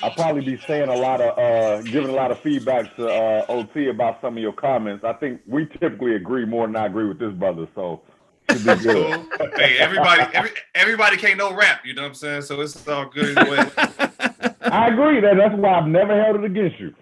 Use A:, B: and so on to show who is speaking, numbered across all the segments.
A: I'll probably be saying a lot of giving a lot of feedback to OT about some of your comments. I think we typically agree more than I agree with this brother, so should be
B: That's
A: good.
B: cool. Hey, everybody can't know rap. You know what I'm saying? So it's all good either way.
A: I agree that that's why I've never held it against you.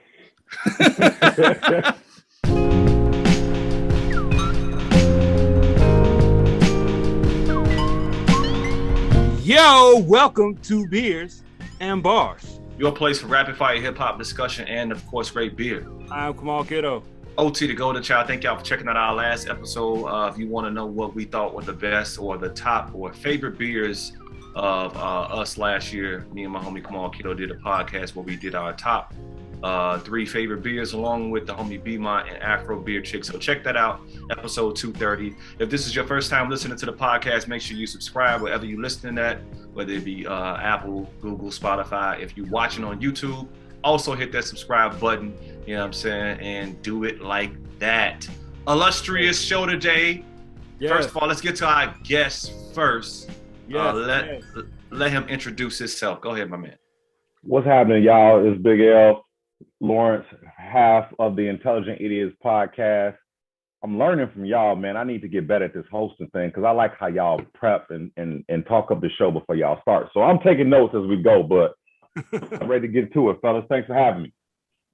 C: Yo, welcome to Beers and Bars.
B: Your place for rapid fire hip hop discussion and, of course, great beer.
C: I'm Kamal Kiddo.
B: OT the Golden Child. Thank y'all for checking out our last episode. If you want to know what we thought were the best or the top or favorite beers of us last year, me and my homie Kamal Kiddo did a podcast where we did our top 3 favorite beers along with the homie B-Mont and Afro Beer Chick. So check that out, episode 230. If this is your first time listening to the podcast, make sure you subscribe wherever you're listening at, whether it be Apple, Google, Spotify. If you're watching on YouTube, also hit that subscribe button, you know what I'm saying, and do it like that. Illustrious show today. Yes. First of all, let's get to our guest first. Yes, let him introduce himself. Go ahead, my man.
A: What's happening, y'all? It's Big L, Lawrence, half of the Intelligent Idiots podcast. I'm learning from y'all, man. I need to get better at this hosting thing because I like how y'all prep and talk up the show before y'all start. So I'm taking notes as we go, but I'm ready to get to it, fellas. Thanks for having me.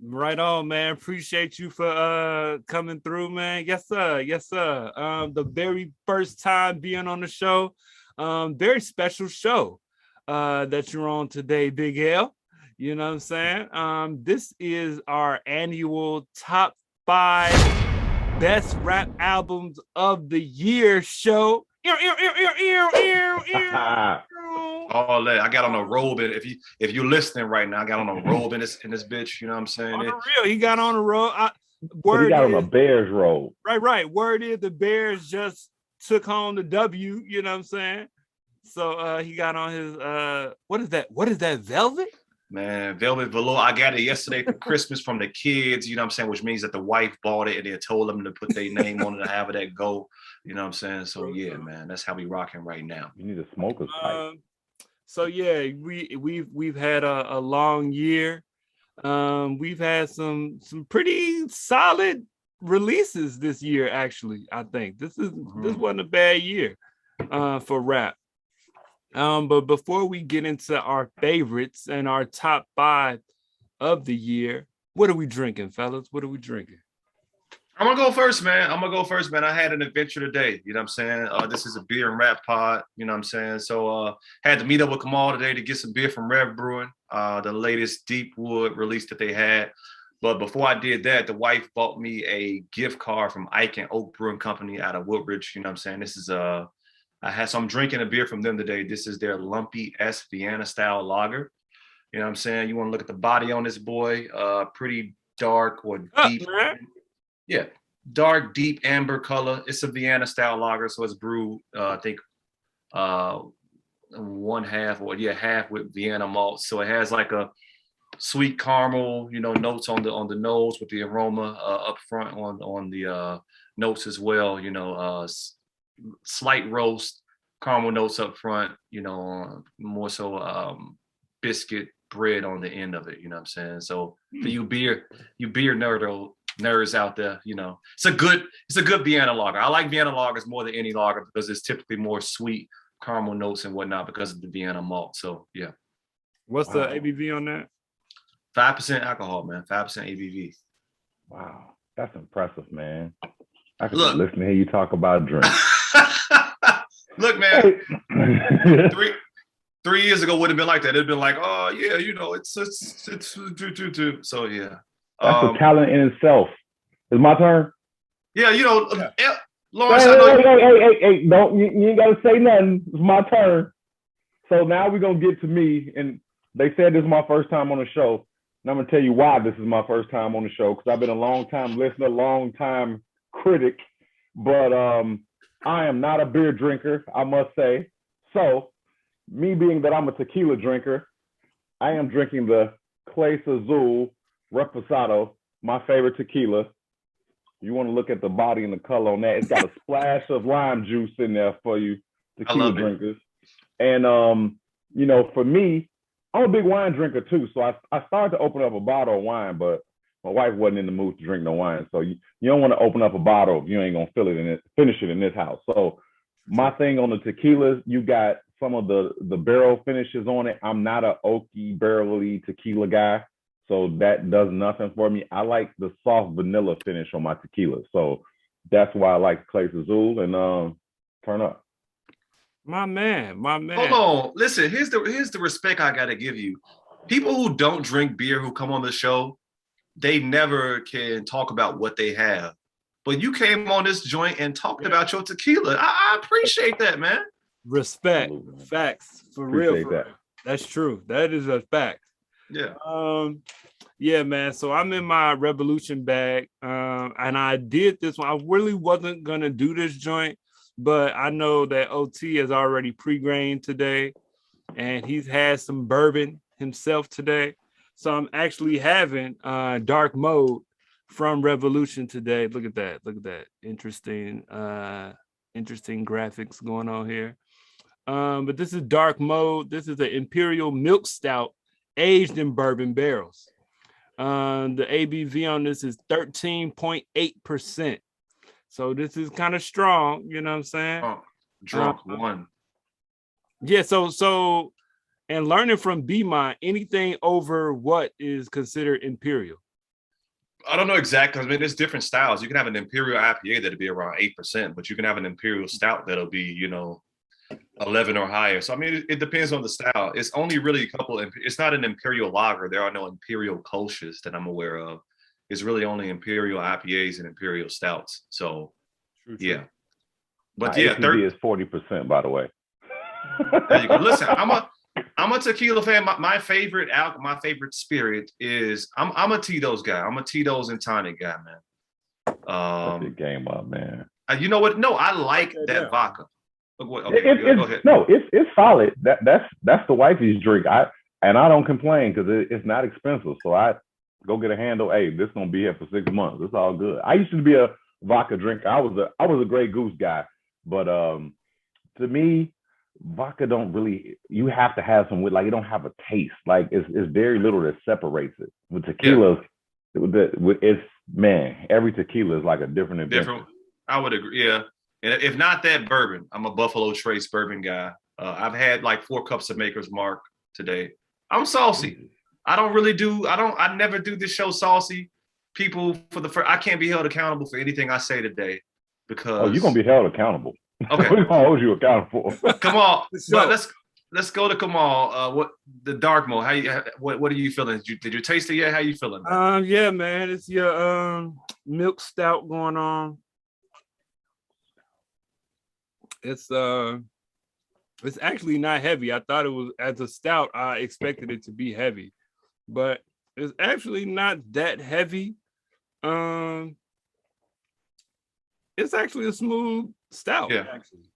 C: Right on, man. Appreciate you for coming through, man. Yes, sir. Yes, sir. The very first time being on the show. Very special show that you're on today, Big L. You know what I'm saying? This is our annual top 5 best rap albums of the year show.
B: All that I got on a robe, and if you're listening right now, I got on a robe in this bitch. You know what I'm saying?
C: On the real, he got on a robe.
A: He got on a Bears robe.
C: Right. Word is the Bears just took home the W. You know what I'm saying? So he got on his what is that? What is that? Velvet?
B: Man, velvet velour. I got it yesterday for Christmas from the kids. You know what I'm saying? Which means that the wife bought it and they told them to put their name on it and have it go. You know what I'm saying? So yeah, man, that's how we rocking right now.
A: You need a smoker's pipe.
C: So yeah, we've had a long year. We've had some pretty solid releases this year. Actually, I think this wasn't a bad year for rap. But before we get into our favorites and our top 5 of the year, what are we drinking, fellas? What are we drinking?
B: I'm gonna go first, man. I had an adventure today. You know what I'm saying? This is a beer and rap pod. You know what I'm saying? So had to meet up with Kamal today to get some beer from Rev Brewing, the latest deep wood release that they had. But before I did that, the wife bought me a gift card from Ike and Oak Brewing Company out of Woodbridge. You know what I'm saying? This is I'm drinking a beer from them today. This is their Lumpy S Vienna-Style lager. You know what I'm saying? You want to look at the body on this boy, pretty dark or deep. Yeah, dark, deep amber color. It's a Vienna-style lager, so it's brewed, I think, half with Vienna malt. So it has like a sweet caramel, notes on the nose with the aroma up front on the notes as well. Slight roast, caramel notes up front. More so biscuit bread on the end of it. You know what I'm saying? So for you beer nerds out there, it's a good Vienna lager. I like Vienna lagers more than any lager because it's typically more sweet caramel notes and whatnot because of the Vienna malt. So yeah.
C: What's the ABV on that?
B: 5% alcohol, man. 5% ABV.
A: Wow, that's impressive, man. I can listen to hear you talk about drink.
B: Look, man. 3 years ago would have been like that. It'd been like, oh yeah, it's so yeah.
A: That's a talent in itself. It's my turn.
B: Yeah, Lawrence.
A: Hey, don't you ain't gotta say nothing. It's my turn. So now we're gonna get to me, and they said this is my first time on the show, and I'm gonna tell you why this is my first time on the show because I've been a long time listener, long time critic, but I am not a beer drinker, I must say. So me being that I'm a tequila drinker, I am drinking the Clase Azul Reposado, my favorite tequila. You want to look at the body and the color on that. It's got a splash of lime juice in there for you tequila drinkers. And, for me, I'm a big wine drinker too. So I started to open up a bottle of wine, but my wife wasn't in the mood to drink no wine. So you don't want to open up a bottle if you ain't gonna finish it in this house. So my thing on the tequilas, you got some of the barrel finishes on it. I'm not a oaky barrel-y tequila guy, so that does nothing for me. I like the soft vanilla finish on my tequila, so that's why I like Clase Azul and turn up.
C: My man.
B: Hold on, listen. Here's the respect I gotta give you. People who don't drink beer who come on the show, they never can talk about what they have. But you came on this joint and talked about your tequila. I appreciate that, man.
C: Respect.
A: Absolutely.
C: Facts. For
A: Appreciate
C: real.
A: that.
C: That's true. That is a fact.
B: Yeah.
C: Yeah, man. So I'm in my Revolution bag. And I did this one. I really wasn't gonna do this joint, but I know that OT has already pre-grained today, and he's had some bourbon himself today. So I'm actually having dark mode from Revolution today. Look at that. Interesting graphics going on here. But this is dark mode. This is an Imperial milk stout aged in bourbon barrels. The ABV on this is 13.8%. So this is kind of strong, you know what I'm saying?
B: Oh, drunk one.
C: Yeah, so and learning from B-Mind, anything over what is considered Imperial?
B: I don't know exactly. I mean, there's different styles. You can have an Imperial IPA that'll be around 8%, but you can have an Imperial Stout that'll be, 11 or higher. So, I mean, it depends on the style. It's only really a couple. It's not an Imperial Lager. There are no Imperial Kolsch's that I'm aware of. It's really only Imperial IPAs and Imperial Stouts. So,
C: True.
B: Yeah. But
A: my APV is 40%, by the way.
B: There you go. Listen, I'm a tequila fan. My favorite my favorite spirit is I'm a Tito's guy. I'm a Tito's and tonic guy, man.
A: That's your game up, man.
B: You know what? No, I like that vodka. Okay, go ahead.
A: No, it's solid. That's the wifey's drink. I don't complain because it's not expensive. So I go get a handle. Hey, this gonna be here for 6 months. It's all good. I used to be a vodka drinker. I was a Grey Goose guy, but to me, vodka don't really. You have to have some it don't have a taste. Like it's very little that separates it. With tequilas, it's man. Every tequila is like a different adventure.
B: I would agree. Yeah. And if not that bourbon, I'm a Buffalo Trace bourbon guy. I've had like 4 cups of Maker's Mark today. I'm saucy. I never do this show saucy. People I can't be held accountable for anything I say today because
A: you're gonna be held accountable.
B: Okay.
A: We're gonna hold you accountable.
B: Come on. Let's go to Kamal. What the dark mode? What are you feeling? Did you taste it yet? How you feeling?
C: Yeah, man. It's your milk stout going on. It's actually not heavy. I thought it was, as a stout, I expected it to be heavy, but it's actually not that heavy. It's actually a smooth stout.
B: Yeah.
C: Actually.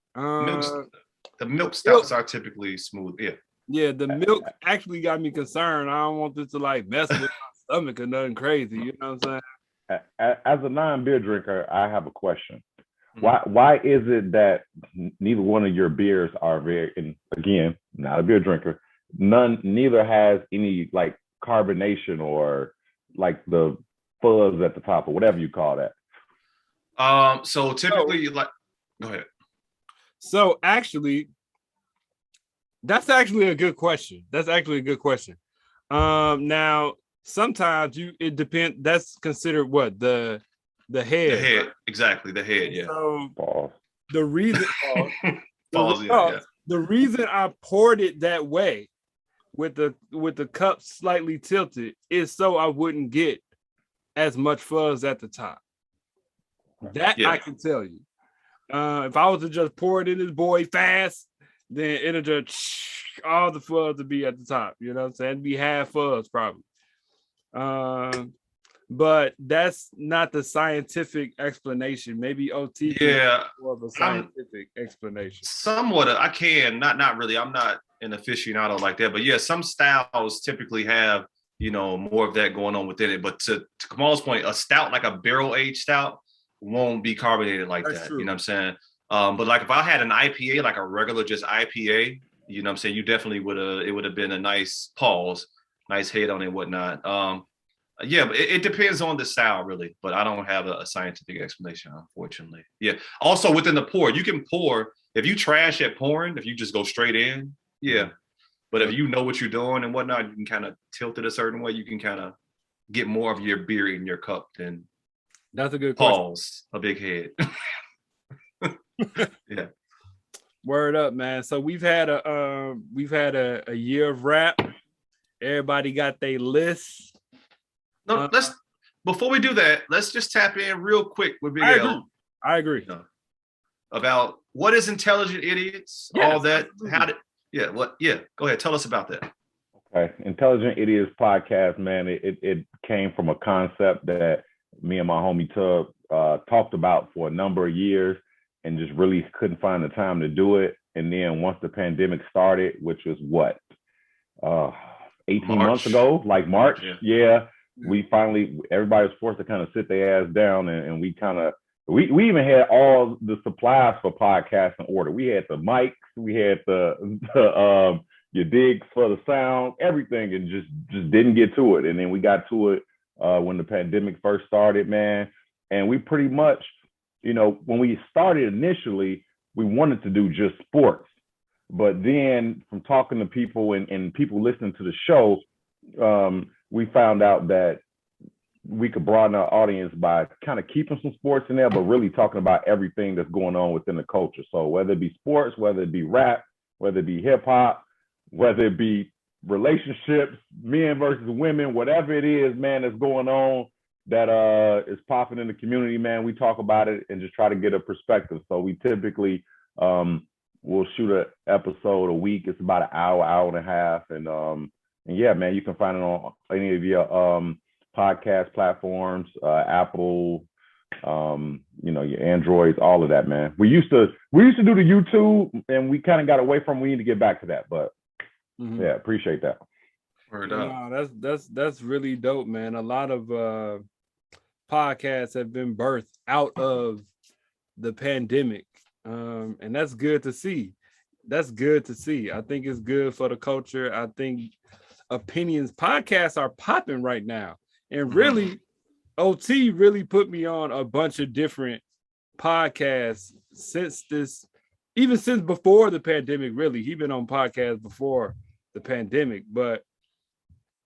B: The milk stouts are typically smooth. Yeah.
C: Yeah, the milk actually got me concerned. I don't want this to like mess with my stomach or nothing crazy. You know what I'm saying?
A: As a non-beer drinker, I have a question. Why is it that neither one of your beers are very, and again, not a beer drinker, neither has any like carbonation or like the fuzz at the top or whatever you call that?
B: So typically go ahead.
C: So actually, that's actually a good question. Now sometimes it depends. That's considered what the head.
B: The head, exactly. The head, yeah.
C: So the reason
B: the
C: reason I poured it that way with the cup slightly tilted is so I wouldn't get as much fuzz at the top. That I can tell you. If I was to just pour it in this boy fast, then it'll just all the fuzz to be at the top. You know what I'm saying? It'd be half fuzz probably. But that's not the scientific explanation. Maybe OT more of a scientific explanation.
B: Somewhat, I can, not really. I'm not an aficionado like that. But yeah, some styles typically have, more of that going on within it. But to Kamal's point, a stout, like a barrel-aged stout, won't be carbonated like that. True. You know what I'm saying? But like if I had an IPA, like a regular just IPA, You know what I'm saying? You definitely it would have been a nice pause, nice head on it, whatnot. Yeah, but it depends on the style, really. But I don't have a scientific explanation, unfortunately. Yeah. Also, within the pour, you can pour if you trash at pouring. If you just go straight in, yeah. But if you know what you're doing and whatnot, you can kind of tilt it a certain way. You can kind of get more of your beer in your cup than
C: that's a good
B: pause, a big head. Yeah.
C: Word up, man. So we've had a year of rap. Everybody got their list.
B: No, before we do that, let's just tap in real quick with Big L.
C: I agree.
B: About what is intelligent idiots,
C: yes,
B: all that.
C: Absolutely.
B: Go ahead. Tell us about that.
A: Okay. Intelligent Idiots podcast, man. It came from a concept that me and my homie Tub talked about for a number of years and just really couldn't find the time to do it. And then once the pandemic started, which was 18 months ago, like March. Yeah. We finally, everybody was forced to kind of sit their ass down and we kind of, we even had all the supplies for podcasts in order. We had the mics, we had the your digs for the sound, everything, and just didn't get to it. And then we got to it when the pandemic first started, man. And we pretty much, when we started initially, we wanted to do just sports. But then from talking to people and people listening to the show, we found out that we could broaden our audience by kind of keeping some sports in there, but really talking about everything that's going on within the culture. So whether it be sports, whether it be rap, whether it be hip hop, whether it be relationships, men versus women, whatever it is, man, that's going on that is popping in the community, man, we talk about it and just try to get a perspective. So we typically we'll shoot an episode a week. It's about an hour and a half. And yeah, man, you can find it on any of your podcast platforms, Apple, your Androids, all of that, man. We used to do the YouTube and we kind of got away from, we need to get back to that, but yeah, appreciate that.
C: That's really dope, man. A lot of podcasts have been birthed out of the pandemic. And that's good to see. I think it's good for the culture. I think podcasts are popping right now. And really, OT really put me on a bunch of different podcasts since before the pandemic, really. He's been on podcasts before the pandemic, but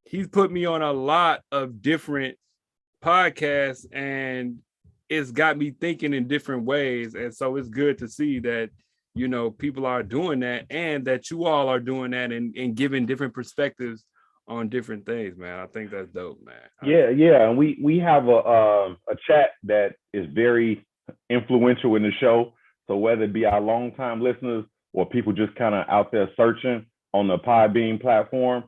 C: he's put me on a lot of different podcasts and it's got me thinking in different ways. And so it's good to see that, people are doing that and that you all are doing that and giving different perspectives on different things, man. I think that's dope, man.
A: Yeah. And we have a chat that is very influential in the show. So whether it be our longtime listeners or people just kind of out there searching on the Podbean platform,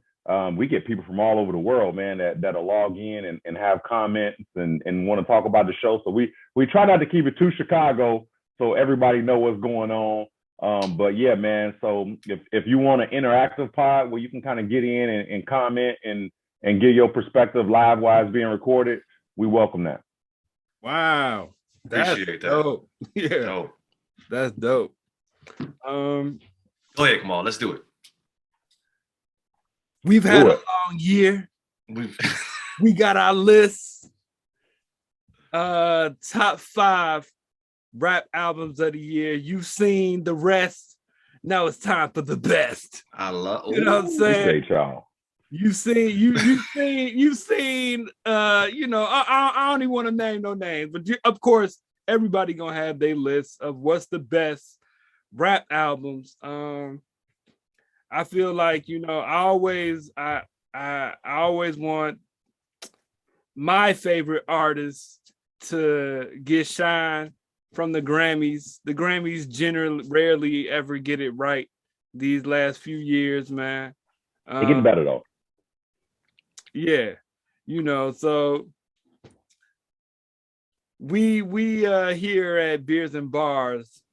A: we get people from all over the world, man, that'll log in and have comments and want to talk about the show. So we try not to keep it too Chicago so everybody know what's going on. But yeah, man, so if you want an interactive pod where you can kind of get in and comment and give your perspective live while it's being recorded, we welcome that.
C: Wow.
B: Appreciate that.
C: Dope. Yeah.
B: Dope.
C: That's dope.
B: Go ahead, come on, let's do it.
C: We've had a long year. We got our list. Top 5 rap albums of the year. You've seen the rest. Now it's time for the best.
B: I love.
C: You know what I'm saying?
A: Appreciate y'all.
C: You've seen. I don't even want to name no names, but of course, everybody gonna have their list of what's the best rap albums. I feel like, I always want my favorite artists to get shine from the Grammys. The Grammys generally rarely ever get it right these last few years, man.
A: They're getting better though.
C: Yeah, so we here at Beers and Bars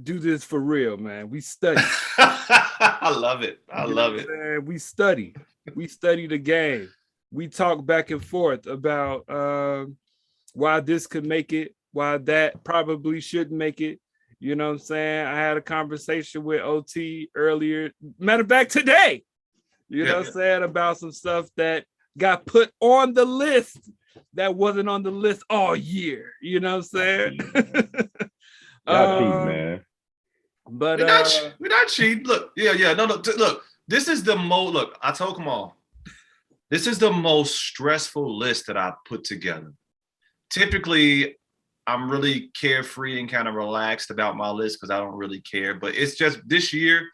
C: do this for real, man. We study.
B: I love it. I love it.
C: Man, we study the game. We talk back and forth about why this could make it, why that probably shouldn't make it. You know what I'm saying? I had a conversation with OT earlier. Matter of fact, today, you know what I'm saying, about some stuff that got put on the list that wasn't on the list all year. You know what I'm saying?
A: Y'all cheating, man.
C: But
B: we're not cheating. Look, no, look. This is the most. Look, I told them all. This is the most stressful list that I put together. Typically, I'm really carefree and kind of relaxed about my list because I don't really care. But it's just this year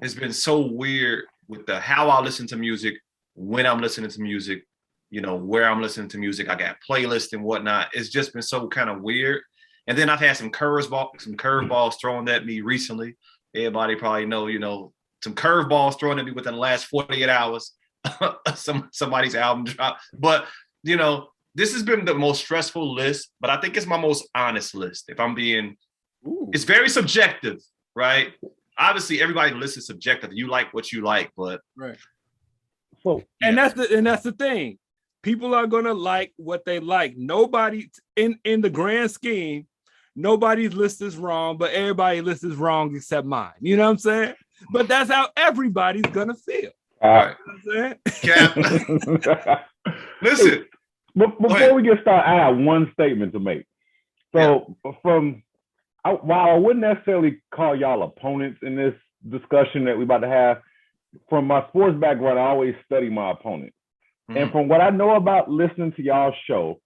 B: has been so weird with the how I listen to music, when I'm listening to music, you know, where I'm listening to music. I got playlists and whatnot. It's just been so kind of weird. And then I've had some curveballs thrown at me recently. Everybody probably know, you know, some curveballs thrown at me within the last 48 hours. Somebody's album drop. But, you know, this has been the most stressful list, but I think it's my most honest list. If I'm being, it's very subjective, right? Obviously, everybody's list is subjective. You like what you like, but
C: right.
A: So,
C: and that's the thing. People are gonna like what they like. Nobody in the grand scheme, nobody's list is wrong, but everybody's list is wrong except mine. You know what I'm saying? But that's how everybody's gonna feel.
B: All right.
C: You know what I'm
B: Cap. Listen.
A: Before we get started, I have one statement to make. So while I wouldn't necessarily call y'all opponents in this discussion that we're about to have, from my sports background, I always study my opponents. Mm-hmm. And from what I know about listening to y'all's show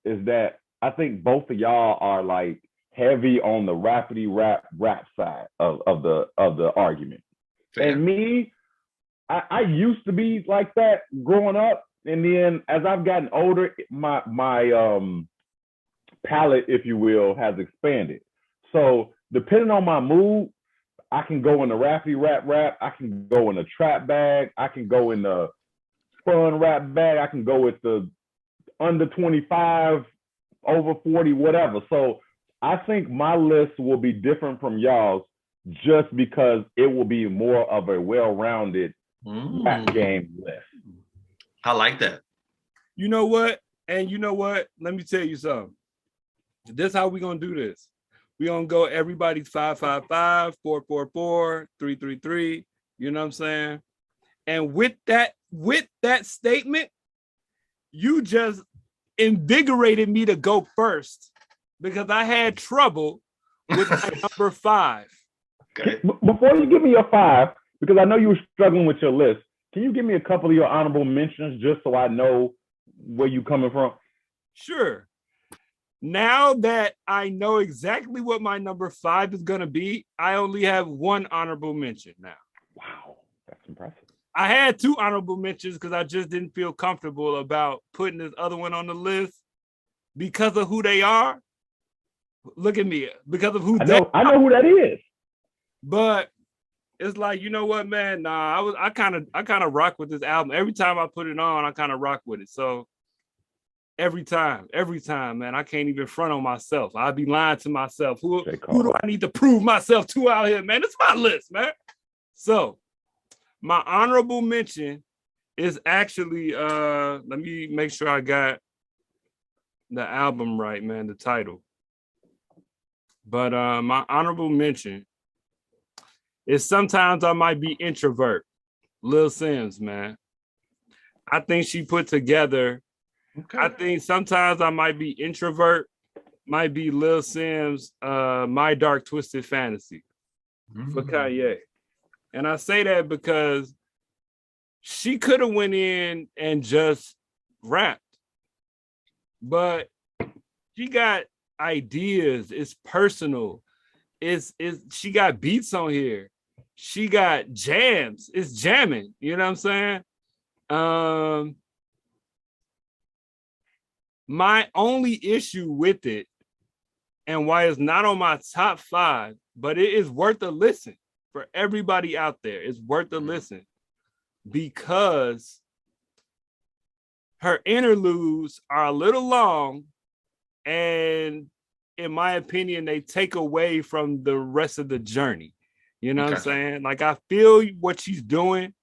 A: is that I think both of y'all are like heavy on the rapidy rap side of the argument. Fair. And me, I used to be like that growing up. And then as I've gotten older, my palette, if you will, has expanded. So depending on my mood, I can go in the rapidy rap. I can go in the trap bag. I can go in the fun rap bag. I can go with the under 25, over 40, whatever. So I think my list will be different from y'all's just because it will be more of a well-rounded rap game list.
B: I like that.
C: You know what? And you know what? Let me tell you something. This is how we're going to do this. We're going to go everybody's 555, 444, 333. You know what I'm saying? And with that statement, you just invigorated me to go first because I had trouble with my number 5.
B: Okay.
A: Before you give me your 5, because I know you were struggling with your list, can you give me a couple of your honorable mentions just so I know where you're coming from?
C: Sure. Now that I know exactly what my number 5 is going to be, I only have one honorable mention now.
A: Wow, that's impressive.
C: I had 2 honorable mentions because I just didn't feel comfortable about putting this other one on the list because of who they are. Look at me, because of who
A: I know who that is.
C: But it's like, you know what, man? Nah, I kind of rock with this album. Every time I put it on, I kind of rock with it. So every time, man, I can't even front on myself. I'd be lying to myself. Who do I need to prove myself to out here, man? It's my list, man. So my honorable mention is actually, let me make sure I got the album right, man, the title. But my honorable mention is Sometimes I Might Be Introvert, Lil Sims, man. I think she put together, I think Sometimes I Might Be Introvert might be Lil Sims' My Dark Twisted Fantasy for Kanye. And I say that because she could have went in and just rapped, but she got ideas. It's personal. She got beats on here. She got jams. It's jamming. You know what I'm saying? My only issue with it and why it's not on my top 5, but it is worth a listen for everybody out there. It's worth a listen because her interludes are a little long, and in my opinion, they take away from the rest of the journey. You know what I'm saying? Like, I feel what she's doing,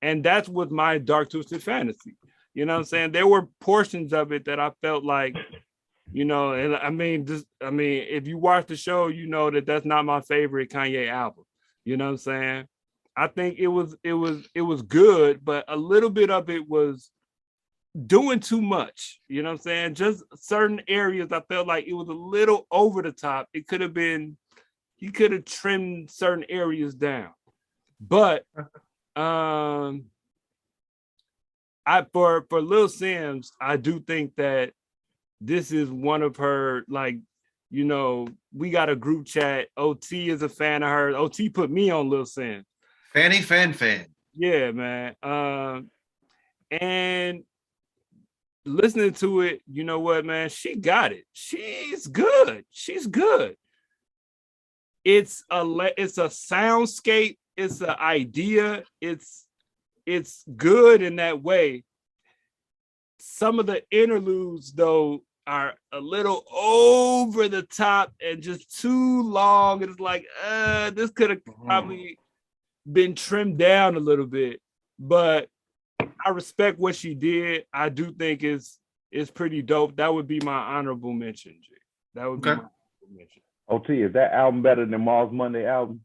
C: and that's with My Dark Twisted Fantasy. You know what I'm saying? There were portions of it that I felt like You know, and I mean, if you watch the show, you know that that's not my favorite Kanye album. You know what I'm saying? I think it was good, but a little bit of it was doing too much. You know what I'm saying? Just certain areas I felt like it was a little over the top. It could have been, he could have trimmed certain areas down. But I for Lil Sims, I do think that this is one of her, like, you know, we got a group chat. OT is a fan of hers. OT put me on Lil Sims.
B: Fan.
C: Yeah, man. And listening to it, you know what, man? She got it. She's good. It's a soundscape. It's an idea. It's good in that way. Some of the interludes, though, are a little over the top and just too long. It's like, this could have probably been trimmed down a little bit. But I respect what she did. I do think it's pretty dope. That would be my honorable mention, G. That would be my honorable mention.
A: OT, is that album better than Mars Monday album?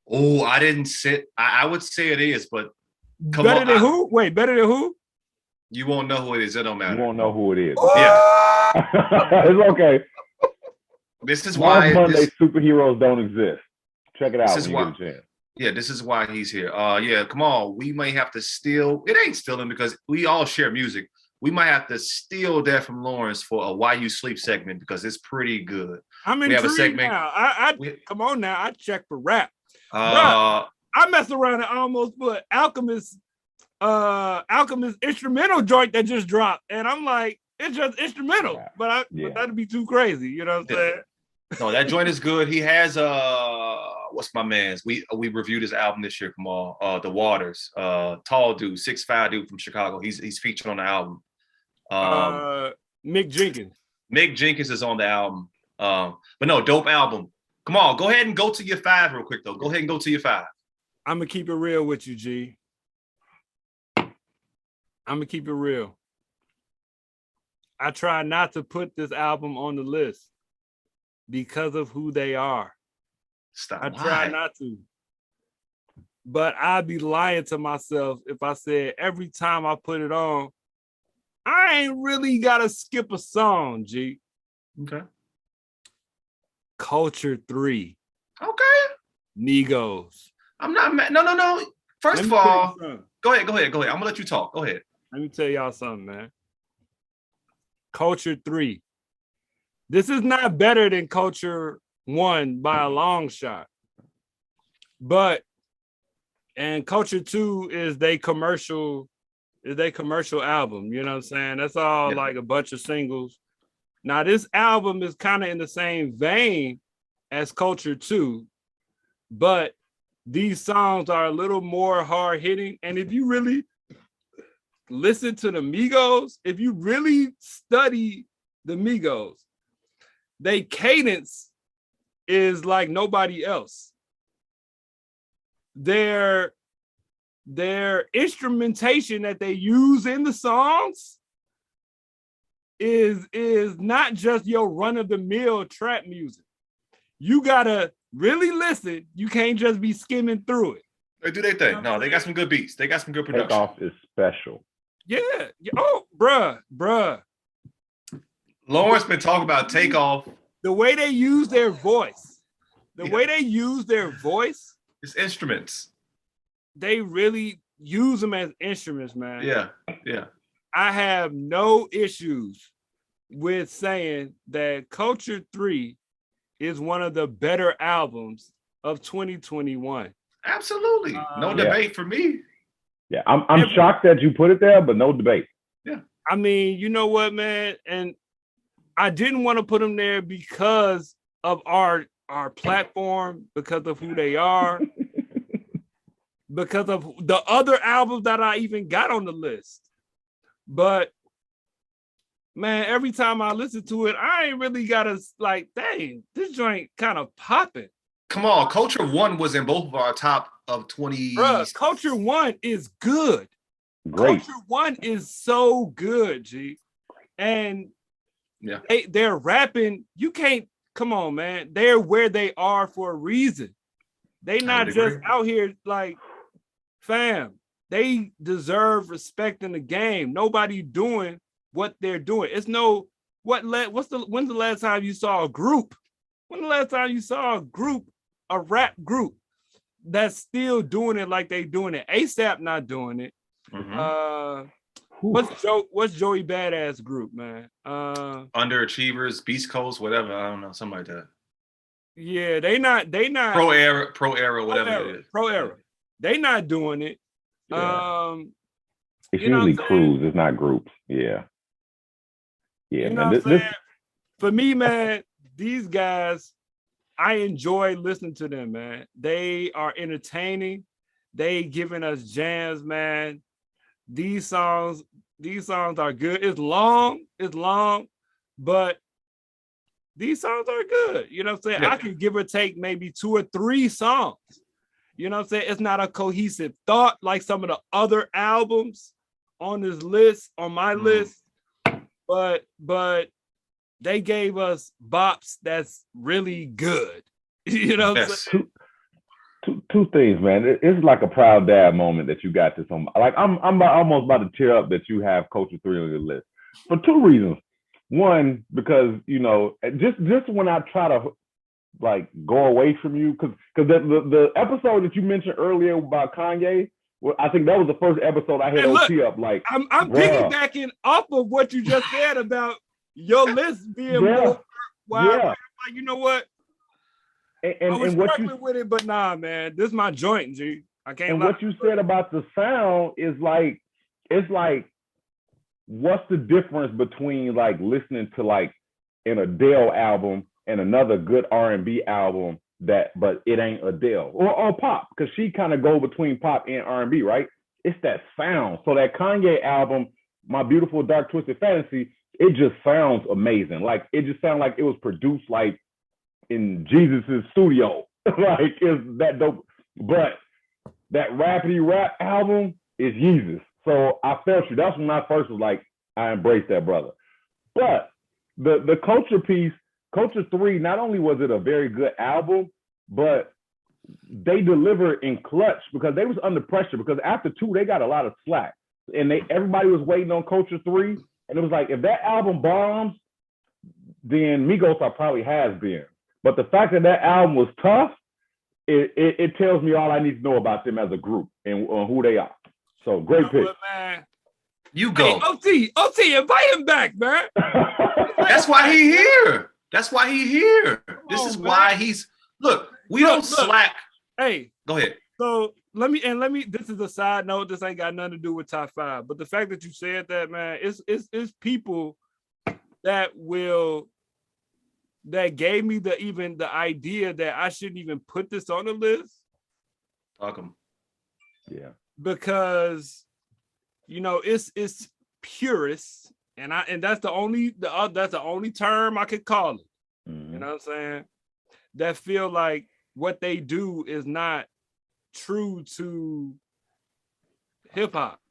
B: Oh, I didn't sit. I would say it is, but
C: better than who? Wait, better than who?
B: You won't know who it is. It don't matter.
A: You won't know who it is.
B: Yeah.
A: It's okay.
B: This is
A: Mars
B: why
A: Monday superheroes don't exist. Check it out.
B: This is why. Yeah, this is why he's here. Yeah, come on. We may have to steal. It ain't stealing because we all share music. We might have to steal that from Lawrence for a Why You Sleep segment because it's pretty good.
C: I'm intrigued have a segment now. Come on now. I check for rap. I messed around and almost put Alchemist instrumental joint that just dropped, and I'm like, it's just instrumental, but that'd be too crazy. You know what I'm saying?
B: No, that joint is good. He has what's my man's? We reviewed his album this year. Come on, The Waters. Tall dude, 6'5" dude from Chicago. He's featured on the album.
C: Mick Jenkins.
B: Mick Jenkins is on the album. But no, dope album. Come on, go ahead and go to your 5 real quick though. Go ahead and go to your 5.
C: I'm gonna keep it real with you, G. I'm gonna keep it real. I try not to put this album on the list because of who they are. I try not to. But I'd be lying to myself if I said every time I put it on, I ain't really gotta skip a song, G.
B: Okay.
C: Culture 3.
B: Okay.
C: Migos.
B: I'm not mad. No. First of all, go ahead. I'm gonna let you talk. Go ahead.
C: Let me tell y'all something, man. Culture 3. This is not better than Culture 1 by a long shot. And Culture 2 is their commercial album. You know what I'm saying? That's all like a bunch of singles. Now, this album is kind of in the same vein as Culture 2, but these songs are a little more hard-hitting. And if you really listen to the Migos, if you really study the Migos, they cadence is like nobody else. Their instrumentation that they use in the songs is not just your run-of-the-mill trap music. You gotta really listen. You can't just be skimming through it.
B: They do their thing. No, they got some good beats. They got some good production.
A: Takeoff is special.
C: Yeah. Oh, bruh.
B: Lawrence been talking about Takeoff.
C: The way they use their voice.
B: It's instruments.
C: They really use them as instruments, man.
B: Yeah.
C: I have no issues with saying that Culture 3 is one of the better albums of 2021.
B: Absolutely. No debate for me.
A: Yeah, I'm shocked that you put it there, but no debate.
B: Yeah.
C: I mean, you know what, man? And I didn't want to put them there because of our platform, because of who they are, because of the other albums that I even got on the list. But man, every time I listen to it, I ain't really gotta like, dang, this joint kind of popping.
B: Come on, Culture 1 was in both of our top of 20.
C: Bruh, Culture 1 is good.
A: Great.
C: Culture 1 is so good, G. And
B: Yeah.
C: They're rapping. You can't, come on, man. They're where they are for a reason. They not just out here like, fam. They deserve respect in the game. Nobody doing what they're doing. It's no, when's the last time you saw a group? When the last time you saw a rap group that's still doing it like they doing it? ASAP not doing it. What's Joey Badass group, man?
B: Underachievers, Beast Coast, whatever. I don't know, something like that.
C: Yeah, they not
B: Pro era, whatever it is.
C: Pro era. They not doing it.
A: Yeah. It's usually crews, it's not groups. Yeah. Yeah,
C: you know man. For me, man, these guys, I enjoy listening to them, man. They are entertaining. They giving us jams, man. These songs are good. It's long, but these songs are good. You know what I'm saying? Yeah. I can give or take maybe 2 or 3 songs. You know what I'm saying? It's not a cohesive thought like some of the other albums on this list, on my list. But they gave us bops that's really good. You know what I'm saying?
A: Two things, man. It's like a proud dad moment that you got this on. Like I'm almost about to tear up that you have Culture 3 on your list for 2 reasons. One, because just when I try to like go away from you, because the episode that you mentioned earlier about Kanye, well, I think that was the first episode I had OT up. Like
C: I'm piggybacking off of what you just said about your list being more. Like, you know what? I was struggling with it, but nah, man, this is my joint, G. I can't.
A: And what you said about the sound is like, it's like, what's the difference between like listening to like an Adele album and another good R&B album but it ain't Adele or pop, because she kind of go between pop and R&B, right? It's that sound. So that Kanye album, My Beautiful Dark Twisted Fantasy, it just sounds amazing. Like it just sounds like it was produced like in Jesus's studio. Like it's that dope. But that rapidy rap album is Jesus. So I felt you. That's when I first was like, I embraced that brother. But the Culture piece, Culture 3, not only was it a very good album, but they delivered in clutch because they was under pressure, because after 2, they got a lot of slack. And everybody was waiting on Culture 3. And it was like, if that album bombs, then Migos are probably has been. But the fact that album was tough, it tells me all I need to know about them as a group and who they are. So great pick.
C: Man.
B: You go.
C: Hey, OT, invite him back, man.
B: That's why he here. This is why he's we don't slack.
C: Hey,
B: go ahead.
C: So let me, this is a side note. This ain't got nothing to do with top 5. But the fact that you said that, man, it's people that gave me the idea that I shouldn't even put this on the list.
B: Welcome.
A: Yeah.
C: Because it's purist, and that's the only term I could call it. Mm-hmm. You know what I'm saying? That feel like what they do is not true to hip hop.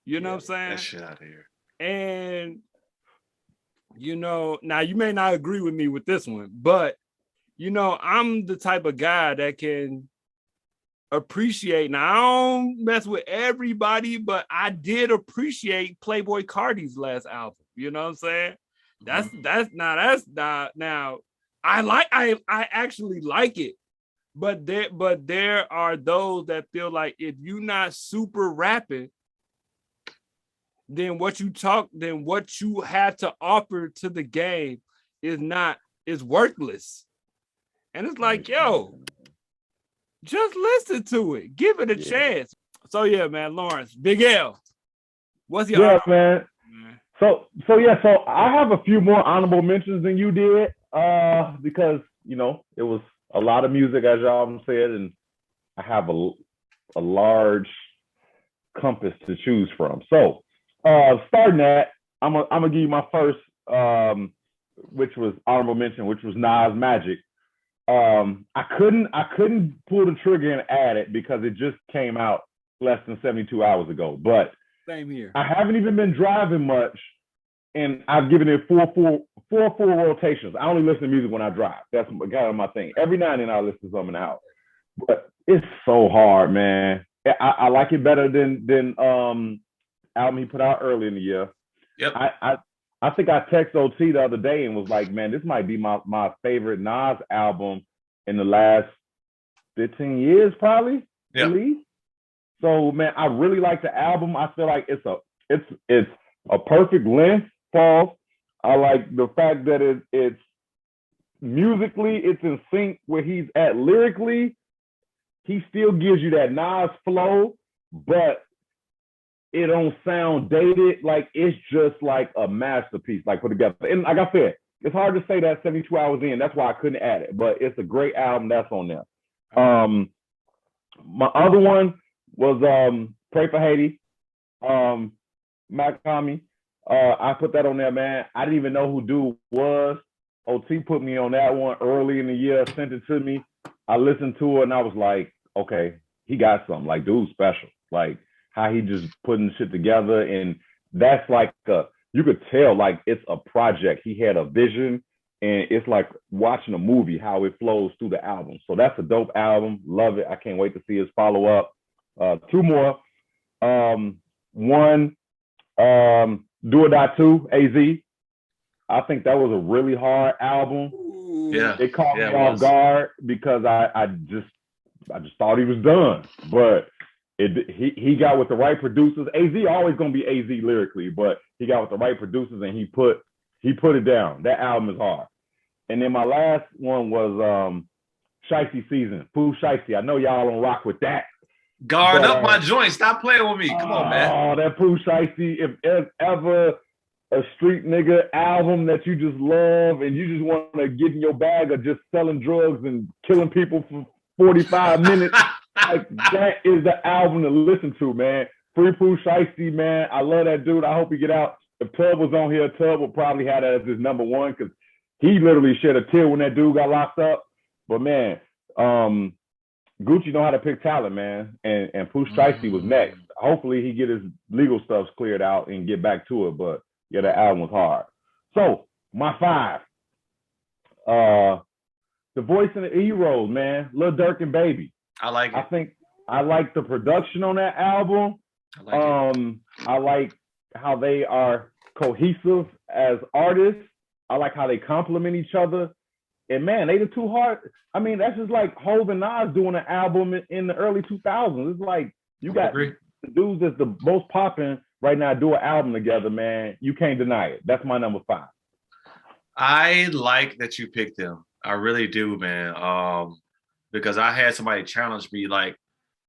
C: You know what I'm saying?
B: That shit out of here.
C: And now you may not agree with me with this one, but I'm the type of guy that can appreciate. Now I don't mess with everybody, but I did appreciate Playboi Carti's last album. You know what I'm saying? That's not now. I actually like it, but there are those that feel like if you're not super rapping, then what you have to offer to the game is worthless. And it's like, yo, just listen to it. Give it a chance. So yeah, man, Lawrence, Big L. What's your
A: man? So I have a few more honorable mentions than you did, because it was a lot of music, as y'all said, and I have a large compass to choose from. So starting that, I'm gonna give you my first, which was honorable mention, which was Nas Magic. I couldn't pull the trigger and add it because it just came out less than 72 hours ago. But
C: same here.
A: I haven't even been driving much, and I've given it 4 full rotations. I only listen to music when I drive. That's kind of my thing. Every now and then I listen to something out, but it's so hard, man. I like it better than album he put out early in the year.
B: Yep.
A: I think I texted OT the other day and was like, man, this might be my favorite Nas album in the last 15 years, probably, at least. So, man, I really like the album. I feel like it's a perfect length, Paul. I like the fact that it's musically, it's in sync where he's at lyrically. He still gives you that Nas flow, but it don't sound dated. Like, it's just like a masterpiece, like put together. And like I said, it's hard to say that 72 hours in. That's why I couldn't add it, but it's a great album that's on there. My other one was Pray for Haiti, Makami. I put that on there, man. I didn't even know who dude was. OT put me on that one early in the year, sent it to me. I listened to it and I was like, okay, he got something. Like, dude's special. Like, how he just putting shit together. And that's like, you could tell, like, it's a project. He had a vision, and it's like watching a movie, how it flows through the album. So that's a dope album. Love it. I can't wait to see his follow-up. 2 more. One, Do or Die 2, AZ. I think that was a really hard album.
B: Yeah.
A: It caught me off guard because I just thought he was done. But he got with the right producers. AZ always gonna be AZ lyrically, but he got with the right producers and he put it down. That album is hard. And then my last one was Shiesty Season, Pooh Shiesty. I know y'all don't rock with that.
B: Guard up my joint. Stop playing with me. Come on, man.
A: Oh, that Pooh Shiesty. If there's ever a street nigga album that you just love and you just want to get in your bag of just selling drugs and killing people for 45 minutes, like, that is the album to listen to, man. Free Pooh Shiesty, man. I love that dude. I hope he get out. If Tub was on here, Tub would probably have that as his number one because he literally shed a tear when that dude got locked up. But, man, Gucci know how to pick talent, man. And Pooh Shiesty was next. Hopefully he get his legal stuff cleared out and get back to it. But, yeah, that album was hard. So, my 5. The Voice and the Heroes, man. Lil Durk and Baby.
B: I like it.
A: I think I like the production on that album. I like how they are cohesive as artists. I like how they complement each other. And man, they the two hard. I mean, that's just like Hov and Nas doing an album in the early 2000s. It's like you got the dudes that's the most popping right now do an album together, man. You can't deny it. That's my number 5.
B: I like that you picked them. I really do, man. Because I had somebody challenge me. Like,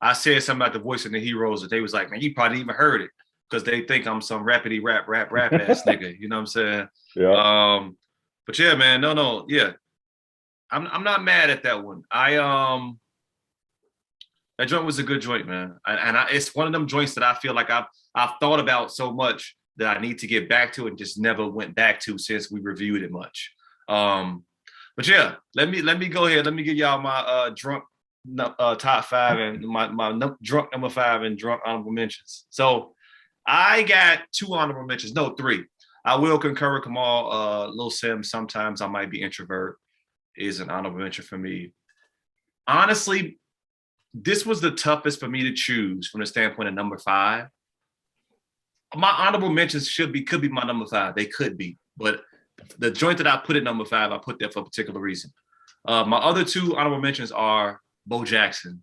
B: I said something about the Voice and the Heroes that they was like, man, you probably even heard it because they think I'm some rappity rap ass nigga. You know what I'm saying?
A: Yeah.
B: But yeah, man, no, yeah. I'm not mad at that one. That joint was a good joint, man. It's one of them joints that I feel like I've thought about so much that I need to get back to and just never went back to since we reviewed it much. But yeah, let me go ahead. Let me give y'all my drunk top 5 and my drunk number 5 and drunk honorable mentions. So I got 2 honorable mentions. No, 3. I will concur with Kamal. Lil Sim, sometimes I might be introvert, is an honorable mention for me. Honestly, this was the toughest for me to choose from the standpoint of number 5. My honorable mentions could be my number 5. They could be, but the joint that I put at number 5, I put there for a particular reason. My other 2 honorable mentions are Bo Jackson,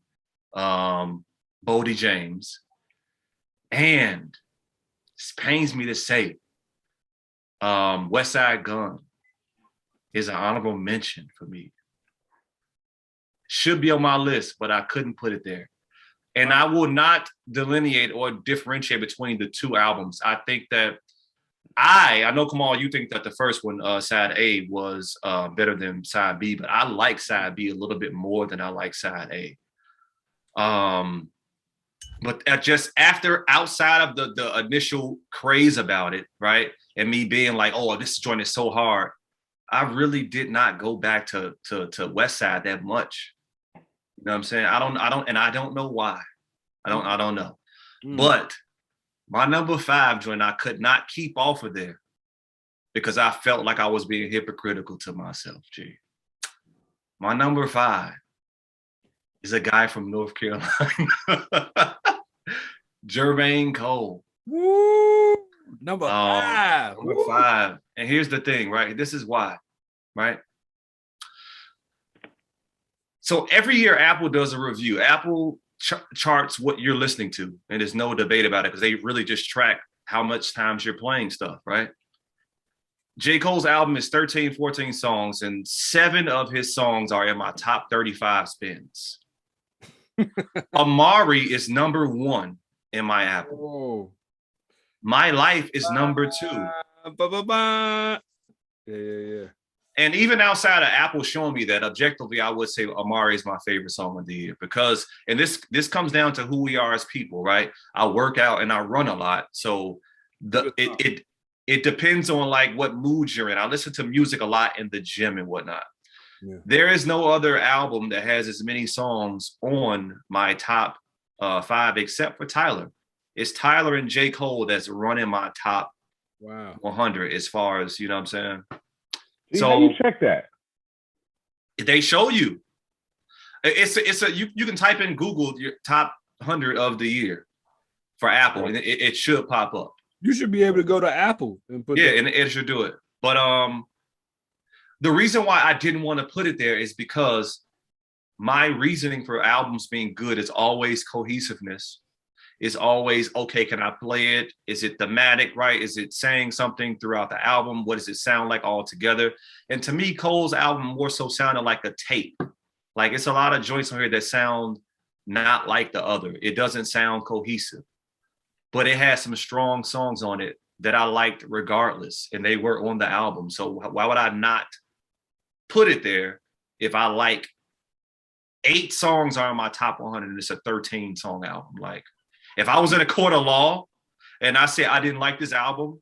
B: Bodie James, and it pains me to say, West Side Gun is an honorable mention for me. Should be on my list, but I couldn't put it there. And I will not delineate or differentiate between the 2 albums. I think that I know, Kamal, you think that the first one, Side A, was better than Side B, but I like Side B a little bit more than I like Side A. But just outside of the initial craze about it, right, and me being like, oh, this joint is so hard, I really did not go back to West Side that much. You know what I'm saying? I don't know why. I don't know. But my number 5 joint I could not keep off of there because I felt like I was being hypocritical to myself, G. My number 5 is a guy from North Carolina, Jermaine Cole.
C: Woo! Number 5.
B: Number 5. And here's the thing, right? This is why, right? So every year Apple does a review. Apple charts what you're listening to, and there's no debate about it because they really just track how much times you're playing stuff, right? J. Cole's album is 13, 14 songs, and 7 of his songs are in my top 35 spins. Amari is number 1 in my Apple.
C: Oh.
B: My Life is number 2.
C: Yeah.
B: And even outside of Apple showing me that, objectively, I would say Amari is my favorite song of the year because, and this comes down to who we are as people, right? I work out and I run a lot, so it depends on like what mood you're in. I listen to music a lot in the gym and whatnot. Yeah. There is no other album that has as many songs on my top 5 except for Tyler. It's Tyler and J. Cole that's running my top 100 as far as, you know what I'm saying?
A: So how you check that?
B: They show you. You can type in Google your top 100 of the year for Apple, and it should pop up.
C: You should be able to go to Apple and put
B: and it should do it. But the reason why I didn't want to put it there is because my reasoning for albums being good is always cohesiveness. It's always, okay, can I play it? Is it thematic, right? Is it saying something throughout the album? What does it sound like all together? And to me, Cole's album more so sounded like a tape. Like it's a lot of joints on here that sound not like the other. It doesn't sound cohesive, but it has some strong songs on it that I liked regardless, and they were on the album. So why would I not put it there if I like 8 songs are on my top 100 and it's a 13 song album? Like, if I was in a court of law and I said I didn't like this album,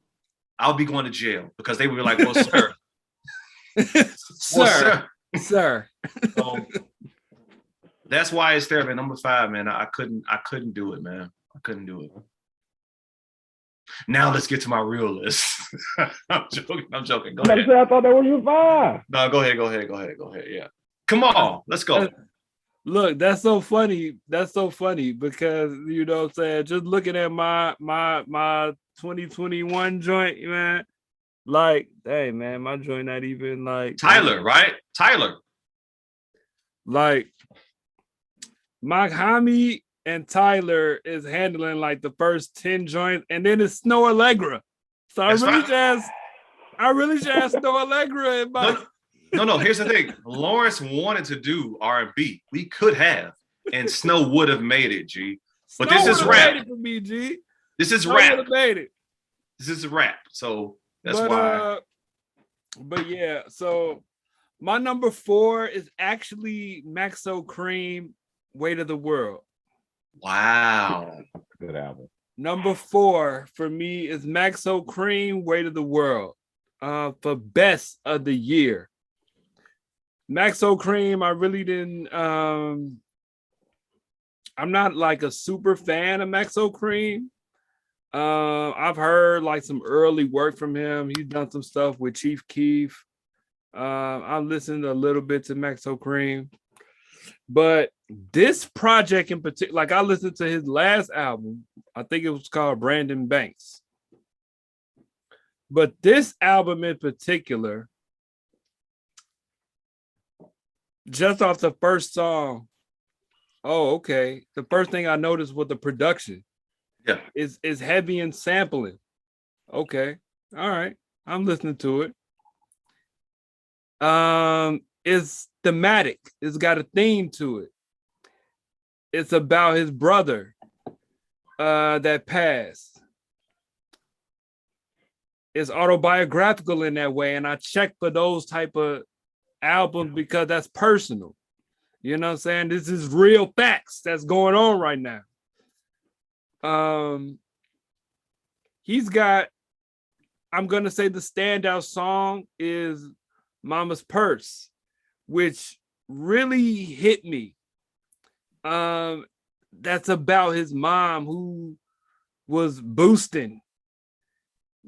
B: I'll be going to jail because they would be like, well, sir.
C: Sir.
B: So, that's why it's there, man. Number 5, man. I couldn't do it, man. I couldn't do it. Now let's get to my real list. I'm joking. Go ahead.
A: I thought that was your 5.
B: No, go ahead. Yeah. Come on, let's go.
C: Look, that's so funny. That's so funny because, you know what I'm saying, just looking at my 2021 joint, man, like, hey, man, my joint not even like
B: Tyler, right? Tyler.
C: Like, Mach Hami and Tyler is handling like the first 10 joints, and then it's Snow Allegra. So I really should ask Snow Allegra about
B: No, here's the thing. Lawrence wanted to do R&B. We could have, and Snow would have made it, G. But
C: Snow
B: this is rap.
C: Made it for me, G.
B: This is
C: Snow
B: rap.
C: Made it.
B: This is rap. So that's why.
C: But yeah, so my number 4 is actually Maxo Cream, Weight of the World.
B: Wow.
A: Good album.
C: Number 4 for me is Maxo Cream, Weight of the World. For best of the year. Maxo Cream, I really didn't. I'm not like a super fan of Maxo Cream. I've heard like some early work from him. He's done some stuff with Chief Keef. I've listened a little bit to Maxo Cream, but this project in particular, like I listened to his last album. I think it was called Brandon Banks. But this album in particular, just off the first song, the first thing I noticed was the production.
B: Yeah,
C: is heavy in sampling. Okay, all right, I'm listening to it. It's thematic. It's got a theme to it. It's about his brother that passed. It's autobiographical in that way, and I check for those type of albums because that's personal. You know what I'm saying? This is real facts that's going on right now. He's got, I'm gonna say the standout song is Mama's Purse, which really hit me. That's about his mom who was boosting,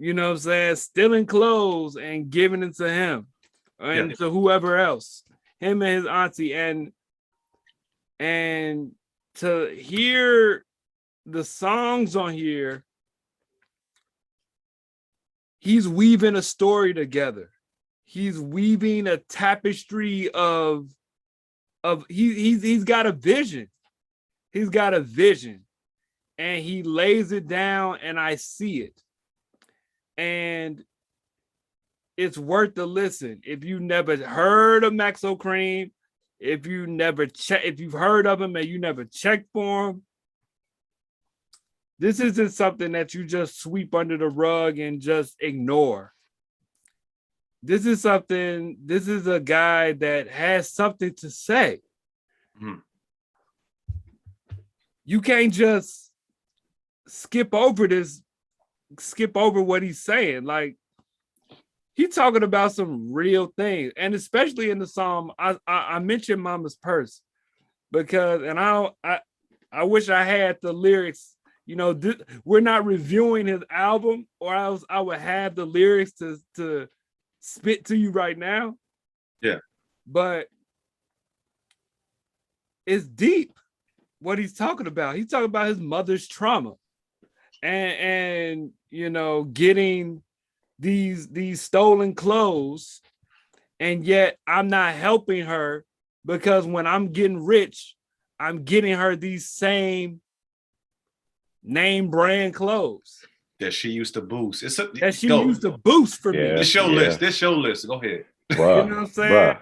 C: you know what I'm saying, stealing clothes and giving it to him and to whoever else, him and his auntie, and to hear the songs on here, he's weaving a story together. He's weaving a tapestry of he's got a vision. He's got a vision, and he lays it down, and I see it. And it's worth the listen. If you never heard of Maxo Cream, if you've heard of him and you never checked for him, this isn't something that you just sweep under the rug and just ignore. This is a guy that has something to say. Mm-hmm. You can't just skip over what he's saying. Like, he's talking about some real things. And especially in the song, I mentioned Mama's Purse because, and I wish I had the lyrics. You know, we're not reviewing his album, or else I would have the lyrics to spit to you right now.
B: Yeah.
C: But it's deep what he's talking about. He's talking about his mother's trauma and you know, getting these stolen clothes, and yet I'm not helping her because when I'm getting rich, I'm getting her these same name brand clothes
B: that she used to boost. Used
C: to boost for me.
B: This your list. Go ahead.
A: Bruh,
C: you know what I'm saying?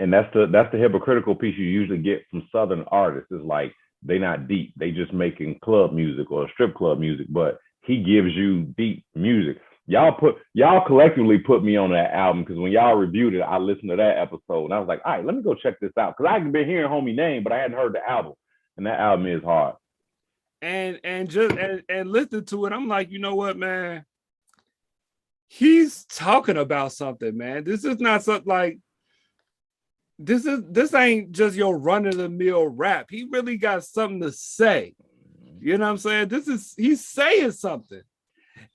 A: And that's the hypocritical piece you usually get from Southern artists. Is like they not deep. They just making club music or strip club music, but he gives you deep music. Y'all collectively put me on that album because when y'all reviewed it, I listened to that episode and I was like, all right, let me go check this out. Because I hadn't been hearing Homie name, but I hadn't heard the album. And that album is hard.
C: And listen to it. I'm like, you know what, man? He's talking about something, man. This is not something like this ain't just your run-of-the-mill rap. He really got something to say. You know what I'm saying? He's saying something.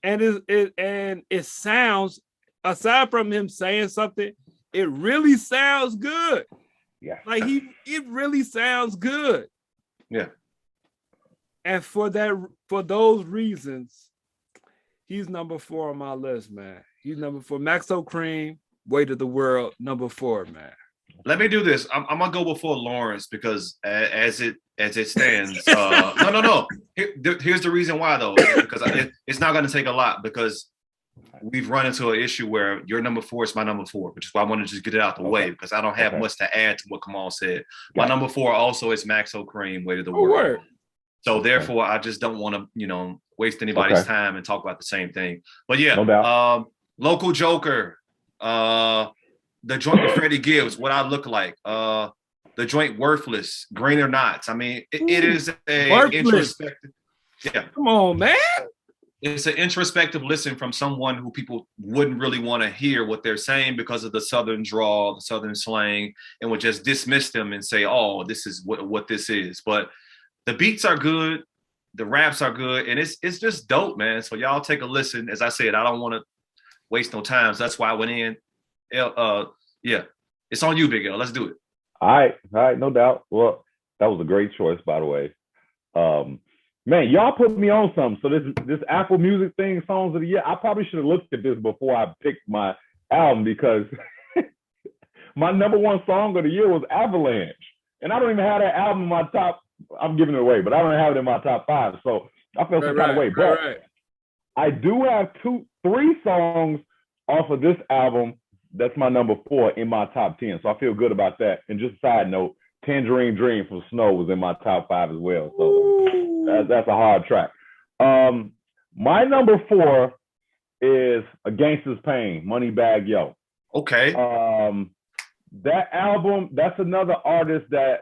C: And it sounds, aside from him saying something, it really sounds good.
A: Yeah.
C: Like it really sounds good.
B: Yeah.
C: And for those reasons, he's number 4 on my list, man. He's number 4. Maxo Cream, Weight of the World, number 4, man.
B: Let me do this. I'm gonna go before Lawrence because as it stands, no. Here's the reason why though, because it's not gonna take a lot because we've run into an issue where your number 4 is my number 4, which is why I want to just get it out the way because I don't have much to add to what Kamal said. My number 4 also is Maxo Cream, Weight of the World. Word. So therefore, I just don't want to, waste anybody's time and talk about the same thing. But yeah,
A: no doubt.
B: Local Joker, the joint with Freddie Gibbs, what I look like, the joint Worthless, Greener Knots. I mean, it is a introspective. Yeah,
C: come on, man.
B: It's an introspective listen from someone who people wouldn't really want to hear what they're saying because of the Southern drawl, the Southern slang, and would just dismiss them and say, "Oh, this is what this is." But the beats are good, the raps are good, and it's just dope, man. So y'all take a listen. As I said, I don't want to waste no time. So that's why I went in. Yeah, it's on you, Big L. Let's do it.
A: All right, no doubt. Well, that was a great choice, by the way. Man, y'all put me on something. So this Apple Music thing, songs of the year, I probably should have looked at this before I picked my album because my number 1 song of the year was Avalanche, and I don't even have that album in my top. I'm giving it away, but I don't have it in my top 5, so I feel some kind of way. But I do have 3 songs off of this album. That's my number 4 in my top 10, so I feel good about that. And just a side note, Tangerine Dream from Snow was in my top 5 as well, so that's a hard track. My number 4 is A Gangsta's Pain, Moneybagg Yo.
B: Okay.
A: That album, that's another artist that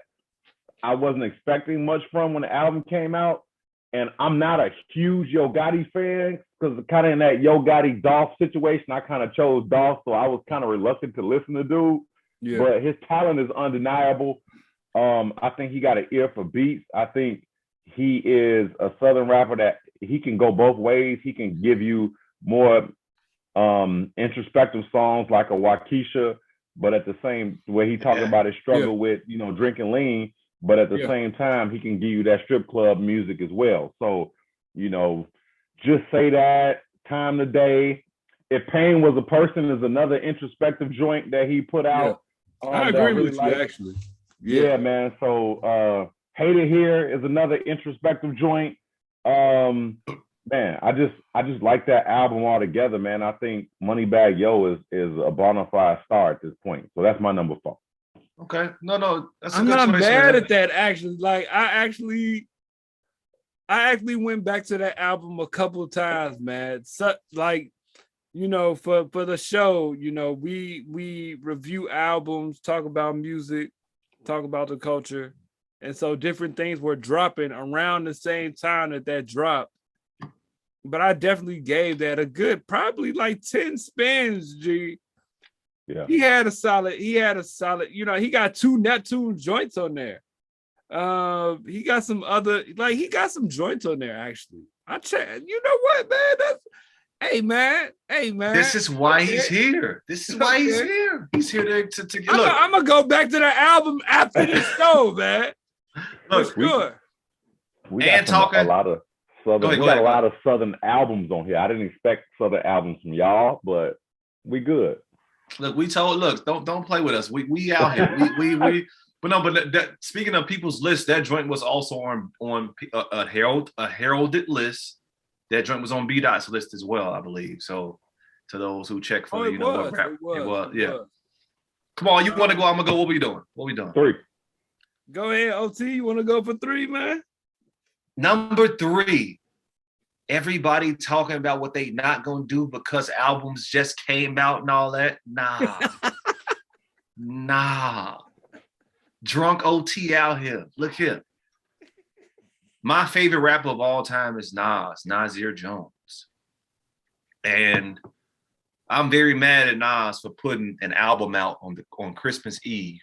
A: I wasn't expecting much from when the album came out. And I'm not a huge Yo Gotti fan because kind of in that Yo Gotti Dolph situation, I kind of chose Dolph, so I was kind of reluctant to listen to dude. Yeah. But his talent is undeniable. I think he got an ear for beats. I think he is a Southern rapper that he can go both ways. He can give you more introspective songs like a Waukesha, but at the same way he talking about his struggle with, you know, drinking lean, but at the same time he can give you that strip club music as well. So, you know, just say that, time today. If Pain Was a Person is another introspective joint that he put out.
C: I agree with you, actually.
A: Yeah, man. So Hate It Here is another introspective joint. Man, I just like that album altogether, man. I think Moneybagg Yo is a bona fide star at this point. So that's my number 4.
B: Okay. No, that's a
C: I'm
B: good
C: not
B: choice,
C: mad
B: man.
C: at that, actually. Like, I actually went back to that album a couple of times, man. So, like, you know, for the show, you know, we review albums, talk about music, talk about the culture. And so different things were dropping around the same time that dropped. But I definitely gave that a good, probably like 10 spins, G.
A: Yeah.
C: He had a solid, you know, he got 2 Neptune joints on there. He got some other, like, he got some joints on there, actually. I checked, you know what, man? Hey, man.
B: This is why he's here. This is why he's here. He's here to get. Look,
C: I'm gonna go back to the album after the show, man.
B: Look,
A: we got a lot of Southern. We got a lot of Southern albums on here. I didn't expect Southern albums from y'all, but we good.
B: Look, don't play with us. We out here. But speaking of people's lists, that joint was also on a heralded list. That joint was on B-Dot's list as well, I believe. So to those who check for what rap it was. Yeah. Come on, you want to go? I'm gonna go. What we doing?
A: 3.
C: Go ahead, OT. You want to go for 3, man?
B: Number 3. Everybody talking about what they not gonna do because albums just came out and all that. Nah. Drunk OT out here. Look here. My favorite rapper of all time is Nasir Jones. And I'm very mad at Nas for putting an album out on Christmas Eve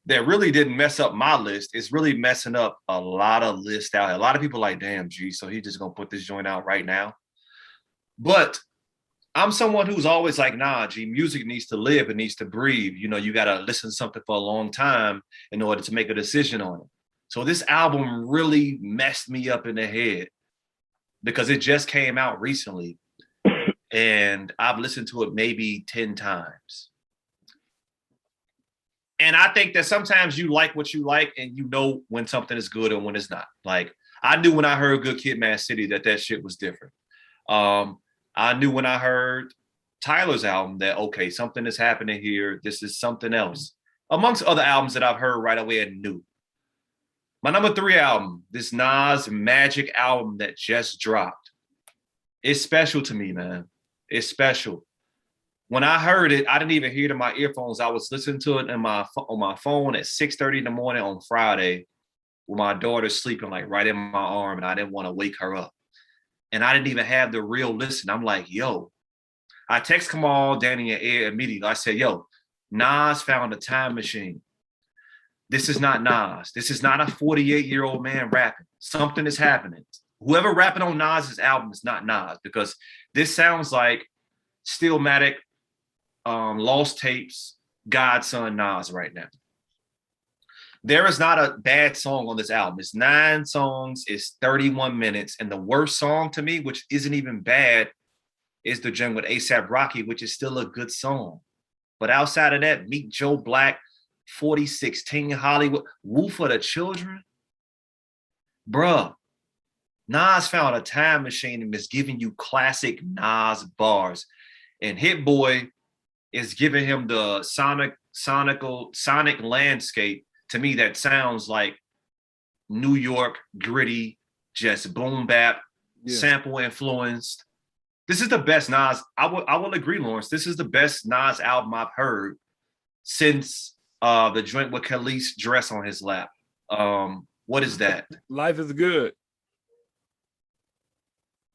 B: that really didn't mess up my list. It's really messing up a lot of lists out here. A lot of people like, damn, G, so he just gonna put this joint out right now. But I'm someone who's always like, nah, G, music needs to live, it needs to breathe. You know, you gotta listen to something for a long time in order to make a decision on it. So this album really messed me up in the head because it just came out recently and I've listened to it maybe 10 times. And I think that sometimes you like what you like and you know when something is good and when it's not. Like, I knew when I heard Good Kid, Mad City that shit was different. I knew when I heard Tyler's album that, okay, something is happening here. This is something else. Amongst other albums that I've heard right away and knew. My number 3 album, this Nas Magic album that just dropped. It's special to me, man. It's special. When I heard it, I didn't even hear it in my earphones. I was listening to it on my phone at 6:30 in the morning on Friday with my daughter sleeping like right in my arm and I didn't want to wake her up. And I didn't even have the real listen. I'm like, yo. I text Kamal, Danny, and Ed immediately. I said, yo, Nas found a time machine. This is not Nas. This is not a 48-year-old man rapping. Something is happening. Whoever rapping on Nas's album is not Nas because this sounds like Stillmatic, Lost Tapes, Godson Nas right now. There is not a bad song on this album. It's 9 songs, it's 31 minutes. And the worst song to me, which isn't even bad, is the joint with A$AP Rocky, which is still a good song. But outside of that, Meek Joe Black, 4016 Hollywood, Woo for the Children. Bruh, Nas found a time machine and is giving you classic Nas bars. And Hit Boy is giving him the sonic landscape. To me, that sounds like New York, gritty, just boom bap, sample influenced. This is the best Nas. I will agree, Lawrence. This is the best Nas album I've heard since the joint with Khalees dress on his lap. What is that?
C: Life is Good.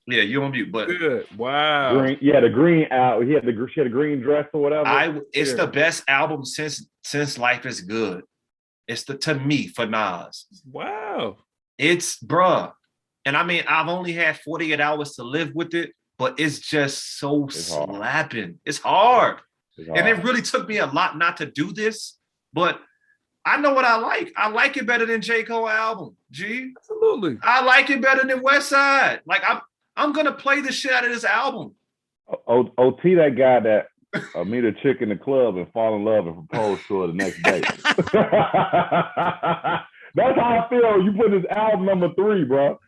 B: Yeah, you're on mute, but
C: good. Wow.
A: Green, the green out. She had a green dress or whatever.
B: It's the best album since Life is Good. It's to me for Nas.
C: Wow.
B: It's bruh. And I mean, I've only had 48 hours to live with it, but it's just so
A: It's hard.
B: slapping. It's hard.
A: It's
B: And it
A: hard.
B: really took me a lot not to do this, but I know what I like. I like it better than J. Cole album. G.
C: Absolutely.
B: I like it better than West Side. Like I'm gonna play the shit out of this album.
A: OT, that guy that meet a chick in the club and fall in love and propose to her the next day. That's how I feel. You put this album number 3, bro.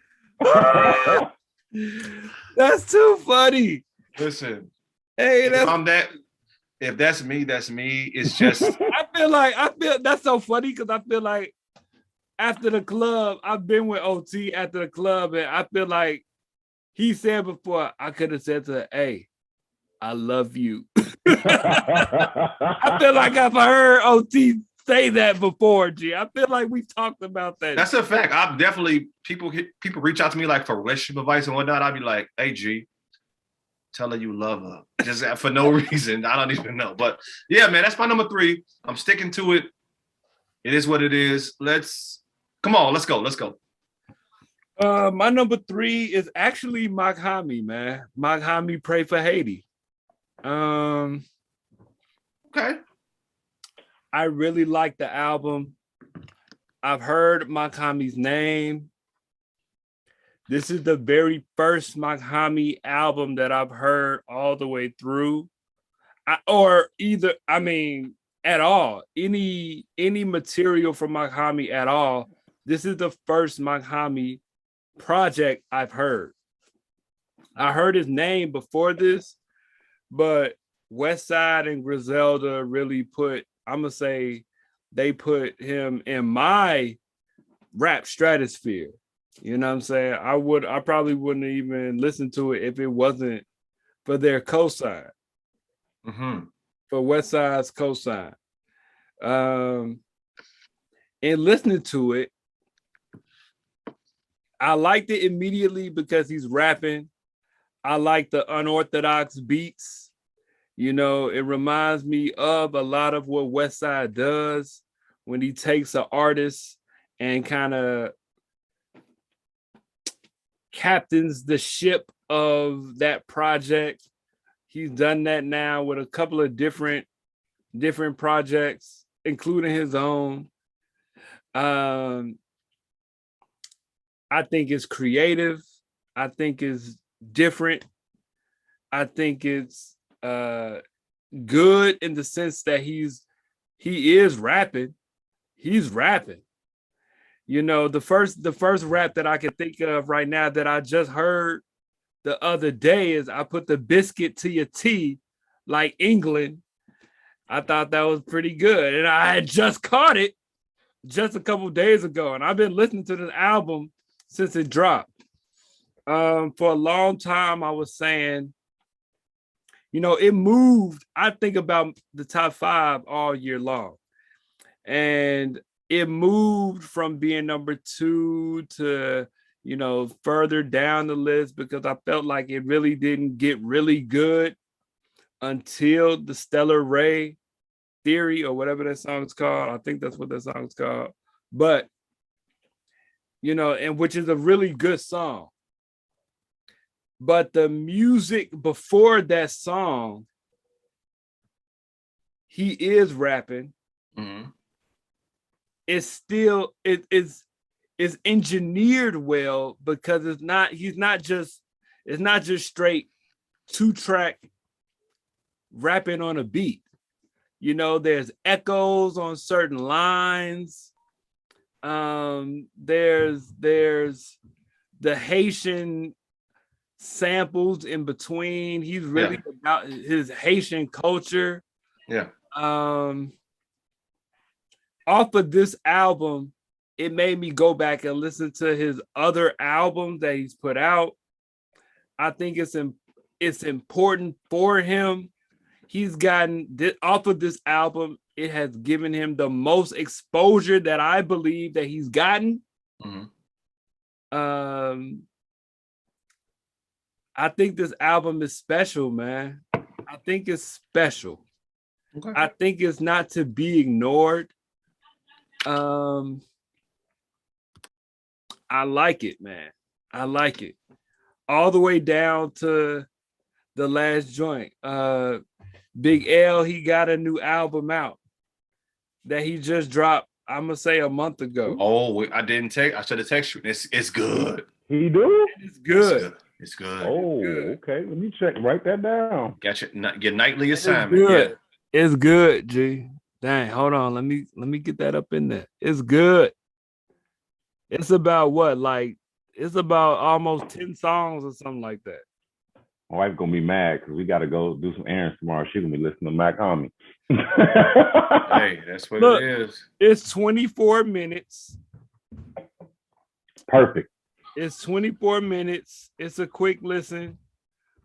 C: That's too funny.
B: Listen,
C: Hey,
B: if that's me, that's me. It's just
C: I feel that's so funny because I feel like after the club, I've been with OT after the club, and I feel like he said before, I could have said to her, hey, I love you. I feel like I've heard OT say that before, G. I feel like we've talked about that.
B: that's a fact. I've definitely people reach out to me like for relationship advice and whatnot. I'd be like, hey G, tell her you love her. Just for no reason. I don't even know. But yeah, man, that's my number 3. I'm sticking to it. It is what it is. Come on, let's go.
C: My number 3 is actually Maghami, man. Maghami, Pray for Haiti.
B: Okay.
C: I really like the album. I've heard Maghami's name. This is the very first Maghami album that I've heard all the way through. At all. Any material from Maghami at all. This is the first Maghami project I've heard. I heard his name before this, but Westside and Griselda really they put him in my rap stratosphere. You know what I'm saying? I probably wouldn't even listen to it if it wasn't for their cosign.
B: Mm-hmm.
C: For Westside's cosign. And listening to it, I liked it immediately because he's rapping. I like the unorthodox beats. You know, it reminds me of a lot of what Westside does when he takes an artist and kind of captains the ship of that project. He's done that now with a couple of different projects, including his own. I think it's creative. I think it's different. I think it's good in the sense that he is rapping. He's rapping. You know, the first rap that I can think of right now that I just heard the other day is I put the biscuit to your tea like England. I thought that was pretty good. And I had just caught it just a couple days ago. And I've been listening to this album since it dropped. For a long time, I was saying, you know, it moved. I think about the top 5 all year long. And it moved from being number 2 to, you know, further down the list because I felt like it really didn't get really good until the Stellar Ray Theory or whatever that song's called. I think that's what that song's called. But, you know, and which is a really good song. But the music before that song, he is rapping.
B: Mm-hmm.
C: It's still it's engineered well because it's not just straight 2-track rapping on a beat. You know, there's echoes on certain lines. There's the Haitian samples in between. He's really about his Haitian culture.
B: Yeah.
C: Off of this album, it made me go back and listen to his other albums that he's put out. I think it's important for him. He's gotten off of this album. It has given him the most exposure that I believe that he's gotten.
B: Mm-hmm.
C: I think this album is special, man. I think it's special.
B: Okay.
C: I think it's not to be ignored. I like it, man. I like it. All the way down to the last joint. Big L, he got a new album out that he just dropped, I'm gonna say a month ago.
B: Oh, I didn't take. I should have texted you. It's good.
A: He do?
C: It's good.
B: It's good.
A: Oh, okay. Let me check. Write that down.
B: Got your nightly assignment.
C: It's good. It's good, G. Dang, hold on. Let me get that up in there. It's good. It's about what? Like, it's about almost 10 songs or something like that.
A: My wife's gonna be mad because we gotta go do some errands tomorrow. She's gonna be listening to Mac Homie.
B: Hey, that's what it is.
C: It's 24 minutes.
A: Perfect.
C: It's 24 minutes. It's a quick listen,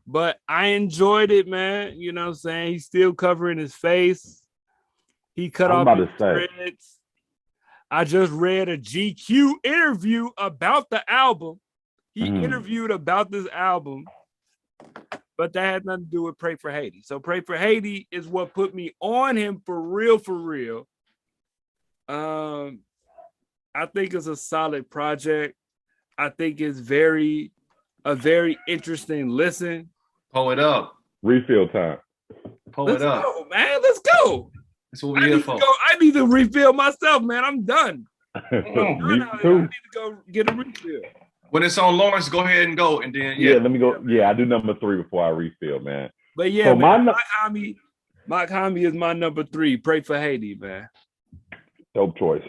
C: but I enjoyed it, man. You know what I'm saying? He's still covering his face. He cut off his dreads. I just read a GQ interview about the album. He interviewed about this album, but that had nothing to do with Pray for Haiti. So Pray for Haiti is what put me on him for real, for real. I think it's a solid project. I think it's a very interesting listen.
B: Pull it up.
A: Refill time.
B: Pull it up.
C: Let's go, man. Let's go.
B: That's what we're here for.
C: I need to refill myself, man. I'm done.
A: Me
C: I
A: too.
C: need to go get a refill.
B: When it's on Lawrence, go ahead and go. And then,
A: yeah, let me go. Yeah, I do number 3 before I refill, man.
C: But yeah, so man, Mike Homie is my number 3. Pray for Haiti, man.
A: Dope choice.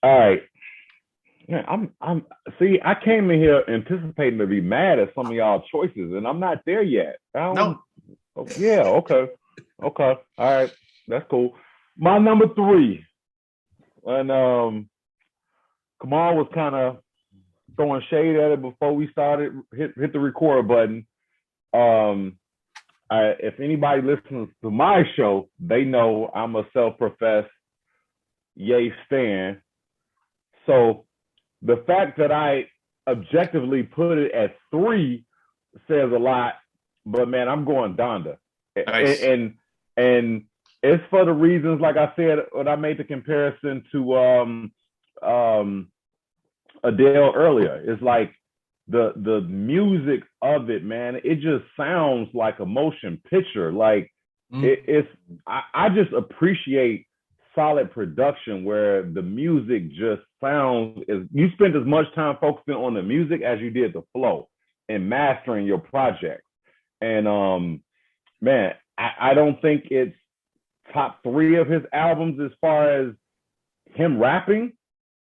A: All right. Man, I'm see, I came in here anticipating to be mad at some of y'all choices, and I'm not there yet.
B: No.
A: Oh, yeah, okay. Okay. All right. That's cool. My number 3. And Kamal was kind of throwing shade at it before we started, hit the record button. If anybody listens to my show, they know I'm a self-professed Ye stan. So the fact that I objectively put it at 3 says a lot, but man, I'm going Donda. Nice. And it's for the reasons, like I said, when I made the comparison to Adele earlier. It's like the music of it, man, it just sounds like a motion picture. Like I just appreciate solid production where the music just sounds you spent as much time focusing on the music as you did the flow and mastering your project. And man, I don't think it's top 3 of his albums as far as him rapping.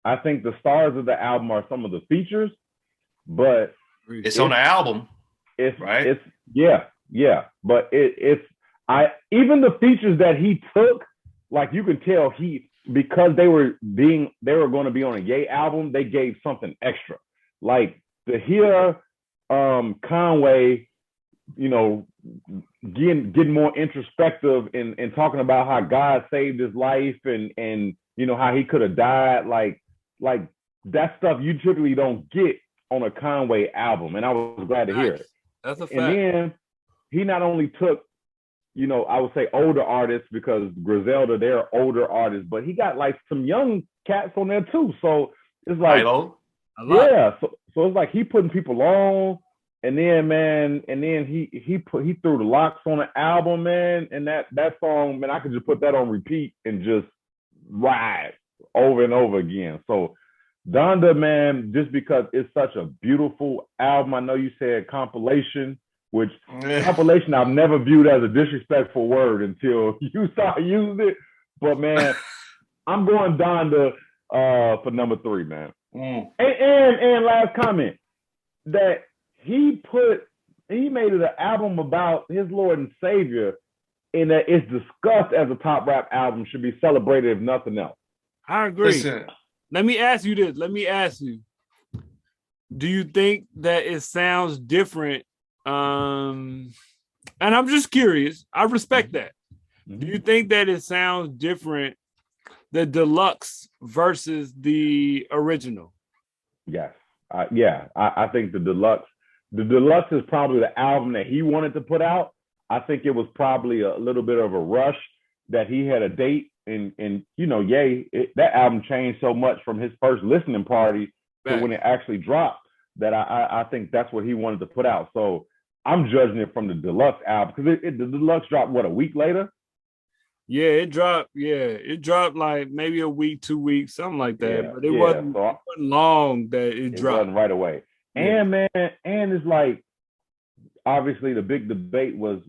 A: I think the stars of the album are some of the features, but
B: it's on the album.
A: It's
B: right.
A: It's yeah. But even the features that he took, like you can tell because they were going to be on a Ye album, they gave something extra. Like to hear Conway, you know, getting more introspective and talking about how God saved his life and you know how he could have died, like that stuff you typically don't get on a Conway album, and I was glad to hear it.
C: That's a fact.
A: And then he not only took, you know, I would say older artists, because Griselda, they're older artists, but he got like some young cats on there too. So it's like, yeah. So it's like he putting people on, and then he threw the locks on the album, man. And that song, man, I could just put that on repeat and just ride over and over again. So Donda, man, just because it's such a beautiful album. I know you said compilation, which compilation I've never viewed as a disrespectful word until you start using it. But man, I'm going Donda for number 3, man. And last comment, that he made it an album about his Lord and Savior, and that it's discussed as a top rap album, should be celebrated if nothing else.
C: I agree. Listen. Let me ask you this. Do you think that it sounds different? And I'm just curious. I respect that. Do you think that it sounds different, the deluxe versus the original?
A: Yes. I think the deluxe is probably the album that he wanted to put out. I think it was probably a little bit of a rush that he had a date, and you know, that album changed so much from his first listening party to when it actually dropped, that I think that's what he wanted to put out. So I'm judging it from the deluxe album because the deluxe dropped what, a week later.
C: Yeah, it dropped. Yeah, it dropped like maybe a week, 2 weeks, something like that.
A: Yeah,
C: but it
A: yeah.
C: wasn't,
A: So
C: it wasn't long that it
A: it
C: dropped.
A: wasn't right away.
C: Yeah.
A: And man, and it's like obviously the big debate was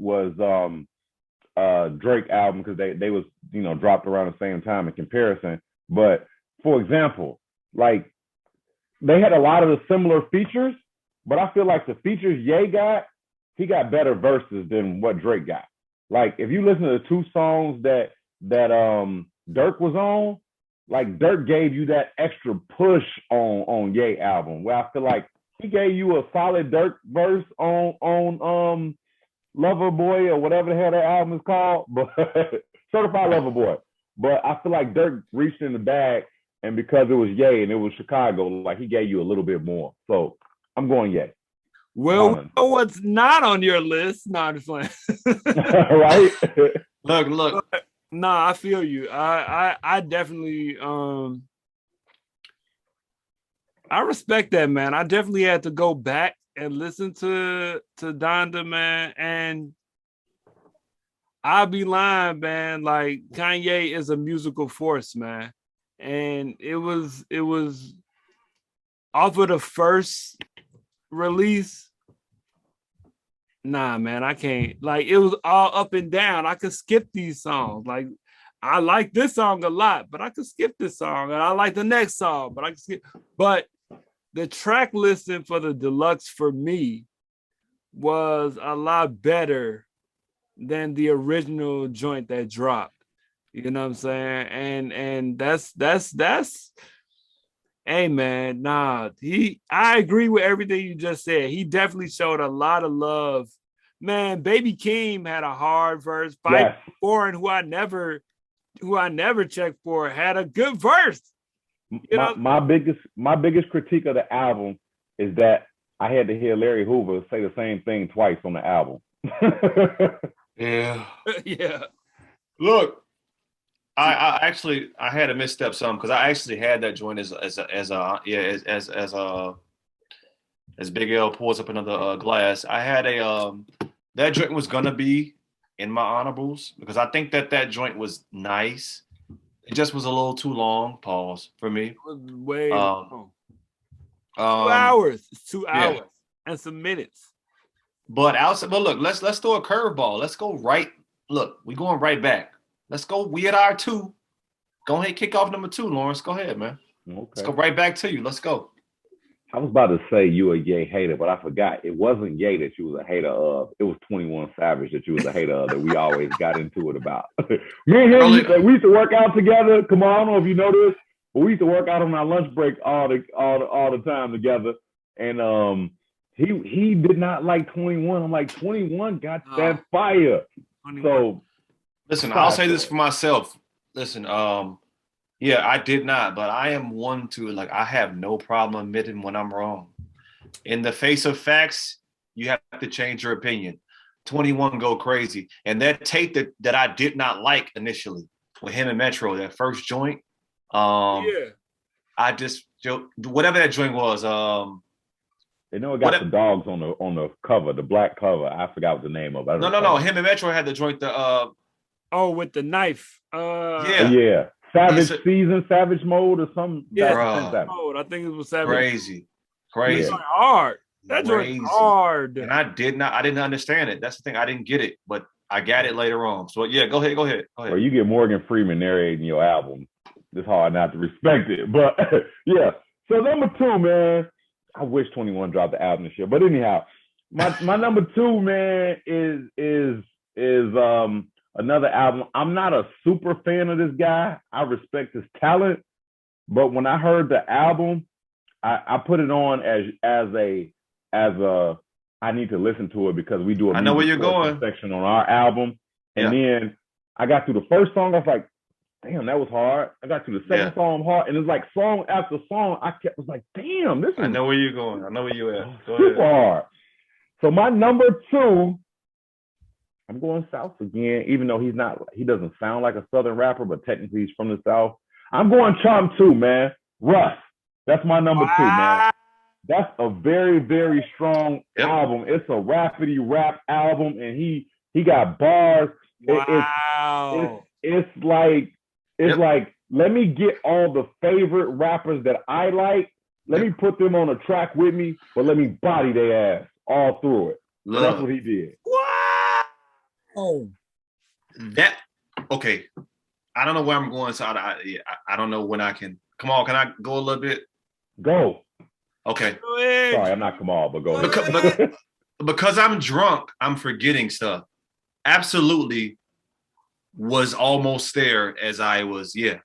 A: Drake album because they was, you know, dropped around the same time in comparison. But for example, like they had a lot of the similar features, but I feel like the features Ye got, he got better verses than what Drake got. Like if you listen to the two songs that Dirk was on, like Dirk gave you that extra push on Ye album, where I feel like he gave you a solid Dirk verse on Lover Boy or whatever the hell that album is called, but Certified Lover Boy. But I feel like Dirk reached in the bag, and because it was Ye and it was Chicago, like he gave you a little bit more. So I'm going Ye.
C: Well, we know what's not on your list. No, I'm just playing.
A: Right?
B: Look.
C: Nah, I feel you. I definitely I respect that, man. I definitely had to go back and listen to Donda, man, and I'll be lying, man. Like Kanye is a musical force, man, and it was off of the first release. Nah, man, I can't. Like it was all up and down. I could skip these songs. Like I like this song a lot, but I could skip this song, and I like the next song, but I could skip. But the track listing for the deluxe for me was a lot better than the original joint that dropped. You know what I'm saying? And that's hey man, nah. I agree with everything you just said. He definitely showed a lot of love. Man, Baby Keem had a hard verse. Fight Foreign, who I never checked for, had a good verse.
A: My biggest critique of the album is that I had to hear Larry Hoover say the same thing twice on the album.
B: Yeah.
C: Yeah.
B: Look, I actually had to misstep some because I actually had that joint as Big L pours up another glass. I had that joint was gonna be in my honorables because I think that joint was nice. It just was a little too long. Pause for me.
C: It was way long. 2
B: hours.
C: It's 2 hours and some minutes.
B: But look, let's throw a curveball. Let's go right. Look, we going right back. Let's go Weird R 2. Go ahead, kick off number 2, Lawrence. Go ahead, man.
A: Okay.
B: Let's go right back to you. Let's go.
A: I was about to say you a Ye hater, but I forgot it wasn't Ye that you was a hater of. It was 21 Savage that you was a hater of that we always got into it about. Me and him, we used to work out together. Come on, I don't know if you know this, but we used to work out on our lunch break all the time together. And he did not like 21. I'm like, 21 got that fire. 21. So
B: listen, I'll say this for myself. Listen, yeah, I did not, but I am one to I have no problem admitting when I'm wrong. In the face of facts, you have to change your opinion. 21 go crazy. And that tape that I did not like initially with him and Metro, that first joint, I just whatever that joint was,
A: they know it got the dogs on the cover, the black cover. I forgot what the name of it.
B: No. Him and Metro had the joint.
C: With the knife.
A: Yeah. Savage Season, Savage Mode, or something.
C: Yeah, mode. I think it was Savage.
B: Crazy.
C: It's hard. That's hard.
B: And I didn't understand it. That's the thing. I didn't get it, but I got it later on. So yeah, go ahead.
A: Well, you get Morgan Freeman narrating your album. It's hard not to respect it. But yeah. So number 2, man. I wish 21 dropped the album this year. But anyhow, my number 2, man, is another album. I'm not a super fan of this guy. I respect his talent, but when I heard the album, I put it on as a I need to listen to it because we do a
B: I know where you're going
A: section on our album, and then I got through the first song. I was like, damn, that was hard. I got to the second song hard, and it's like song after song. Was like, damn, this is.
B: I know where you're going. I know where you at.
A: Super hard. So my number 2, I'm going South again, even though he doesn't sound like a Southern rapper, but technically he's from the South. I'm going Charm 2, man. Russ. That's my number 2, man. That's a very, very strong
B: Yep.
A: album. It's a rapidy rap album, and he got bars.
C: Wow.
A: It's like
B: Yep.
A: let me get all the favorite rappers that I like. Let me put them on a track with me, but let me body their ass all through it. And that's
B: Love
A: what he did.
C: Wow.
D: Oh,
B: that. Okay, I don't know where I'm going, so I don't know when I can. Come on, can I go a little bit?
A: Go.
B: Okay.
C: Go ahead.
A: Sorry, I'm not Kamal, but go.
B: Because I'm drunk, I'm forgetting stuff. Absolutely was almost there as I was. Yeah.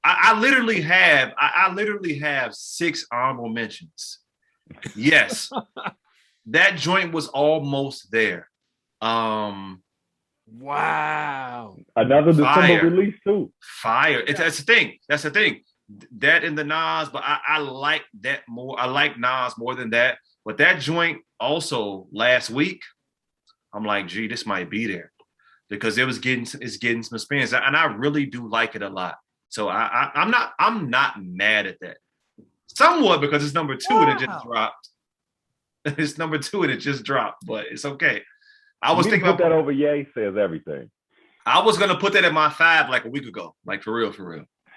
B: I literally have 6 honorable mentions. Yes. That joint was almost there.
C: Wow.
A: Another December
B: Fire.
A: release too.
B: Fire. That's the thing. That's the thing. That in the Nas, but I like that more. I like Nas more than that. But that joint also last week, I'm like, gee, this might be there because it's getting some spins, and I really do like it a lot. So I'm not mad at that. Somewhat because it's number 2 and it just dropped. It's number 2 and it just dropped, but it's okay. I was thinking
A: about that over Ye says everything.
B: I was gonna put that in my 5 like a week ago, like for real.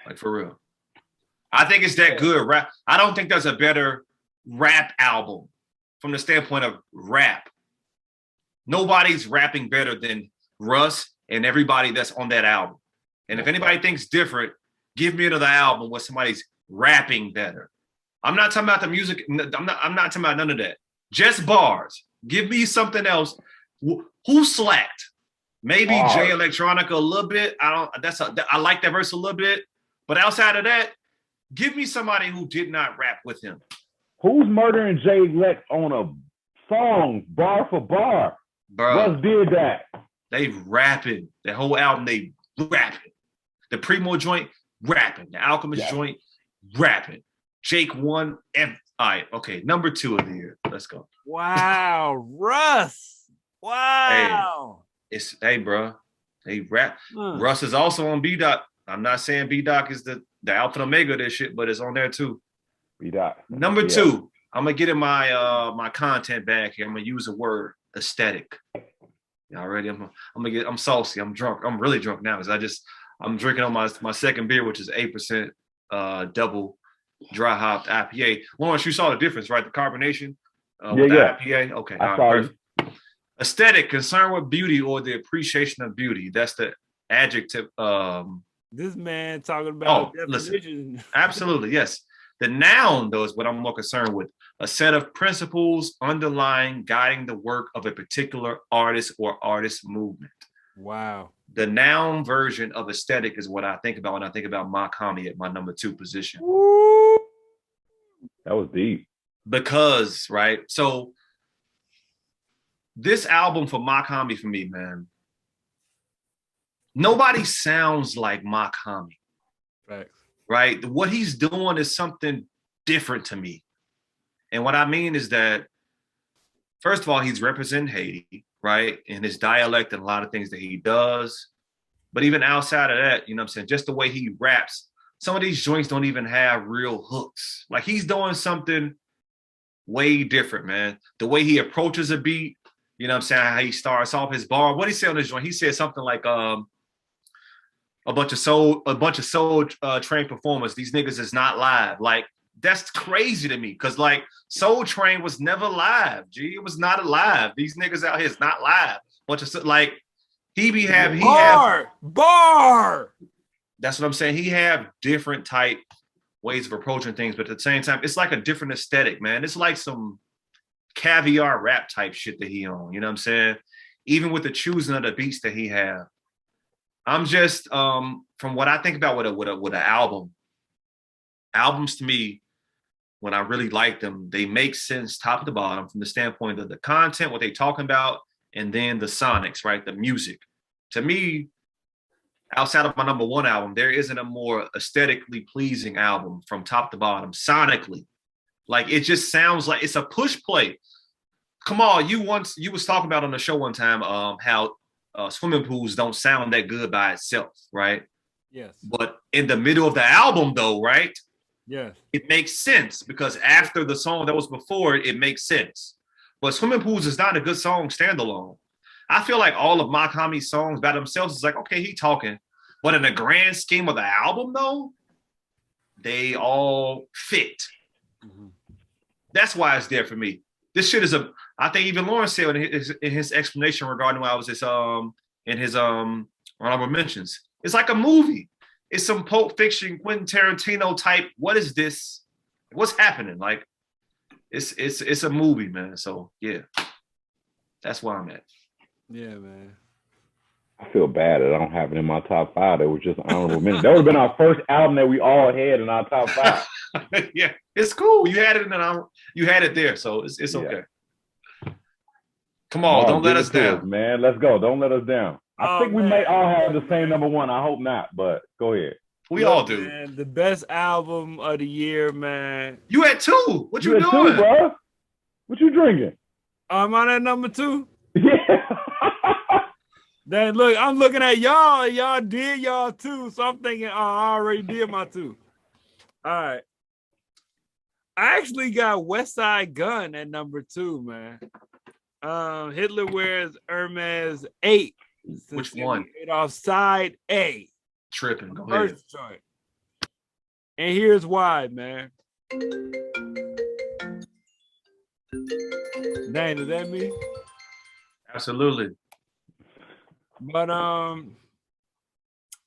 B: Like for real. I think it's that good rap. I don't think there's a better rap album from the standpoint of rap. Nobody's rapping better than Russ and everybody that's on that album. And if anybody thinks different, give me another album where somebody's rapping better. I'm not talking about the music. I'm not talking about none of that. Just bars. Give me something else. Who slacked? Maybe Jay Electronica a little bit. I like that verse a little bit. But outside of that, give me somebody who did not rap with him.
A: Who's murdering Jay Lex on a song, bar for bar?
B: Bro,
A: Russ did that.
B: They rapping. The whole album, they rapping. The Primo joint, rapping. The Alchemist joint, rapping. Jake won. All right, okay. Number 2 of the year. Let's go.
C: Wow, Russ. Wow.
B: Hey, bro. They rap. Russ is also on B-Doc. I'm not saying B-Doc is the alpha and omega of this shit, but it's on there too.
A: B-Doc.
B: Number 2, I'm gonna get in my my content bag here. I'm gonna use a word, aesthetic. Y'all ready? I'm saucy. I'm drunk. I'm really drunk now because I'm drinking on my second beer, which is 8% double dry hopped IPA. Lawrence, you saw the difference, right? The carbonation with the IPA. Okay,
A: I saw it.
B: Aesthetic, concern with beauty or the appreciation of beauty. That's the adjective.
C: This man talking about
B: definition. Listen, absolutely, yes. The noun, though, is what I'm more concerned with. A set of principles underlying guiding the work of a particular artist or artist movement.
C: Wow.
B: The noun version of aesthetic is what I think about when I think about Makami at my number 2 position.
A: That was deep.
B: Because, right, so this album for Makami for me, man, nobody sounds like Makami.
C: Right.
B: Right? What he's doing is something different to me. And what I mean is that, first of all, he's representing Haiti, right? In his dialect and a lot of things that he does. But even outside of that, you know what I'm saying? Just the way he raps, some of these joints don't even have real hooks. Like he's doing something way different, man. The way he approaches a beat, you know what I'm saying? How he starts off his bar. What did he say on this joint? He said something like, a bunch of soul train performers. These niggas is not live. Like, that's crazy to me. Cause like Soul Train was never live. G, it was not alive. These niggas out here is not live. Bunch of like
C: bar.
B: That's what I'm saying. He have different type ways of approaching things, but at the same time, it's like a different aesthetic, man. It's like some caviar rap type shit that he on. You know what I'm saying? Even with the choosing of the beats that he have. I'm just from what I think about with an album. Albums to me, when I really like them, they make sense top to bottom from the standpoint of the content, what they talking about, and then the sonics, right? The music. To me, outside of my number 1 album, there isn't a more aesthetically pleasing album from top to bottom, sonically. Like it just sounds like it's a push play. Come on, you was talking about on the show one time how swimming pools don't sound that good by itself, right?
C: Yes.
B: But in the middle of the album, though, right?
C: Yes.
B: It makes sense because after the song that was before it, it makes sense. But Swimming Pools is not a good song standalone. I feel like all of Mock Hami's songs by themselves is like, okay, he talking. But in the grand scheme of the album, though, they all fit. Mm-hmm. That's why it's there for me. This shit is I think even Lawrence said in his explanation regarding why I was in his honorable mentions. It's like a movie. It's some Pulp Fiction, Quentin Tarantino type. What is this? What's happening? Like, it's a movie, man. So yeah, that's where I'm at.
C: Yeah, man.
A: I feel bad that I don't have it in my top 5. That was just honorable mention. That would have been our first album that we all had in our top 5.
B: Yeah, it's cool. You had it you had it there, so it's okay. Come on, don't let us down,
A: man. Let's go. Don't let us down. I think we may all have the same number 1. I hope not, but go ahead.
B: We all do.
C: Man, the best album of the year, man.
B: You had 2. What you doing,
A: 2, bro? What you drinking?
C: I'm on at number 2.
A: Yeah.
C: Then look, I'm looking at y'all. Y'all did y'all 2, so I'm thinking, I already did my 2. All right. I actually got West Side Gun at number 2, man. Hitler Wears Hermes 8.
B: Which one?
C: It off side A.
B: Tripping. Go ahead.
C: First joint. And here's why, man. Dang, is that me?
B: Absolutely.
C: But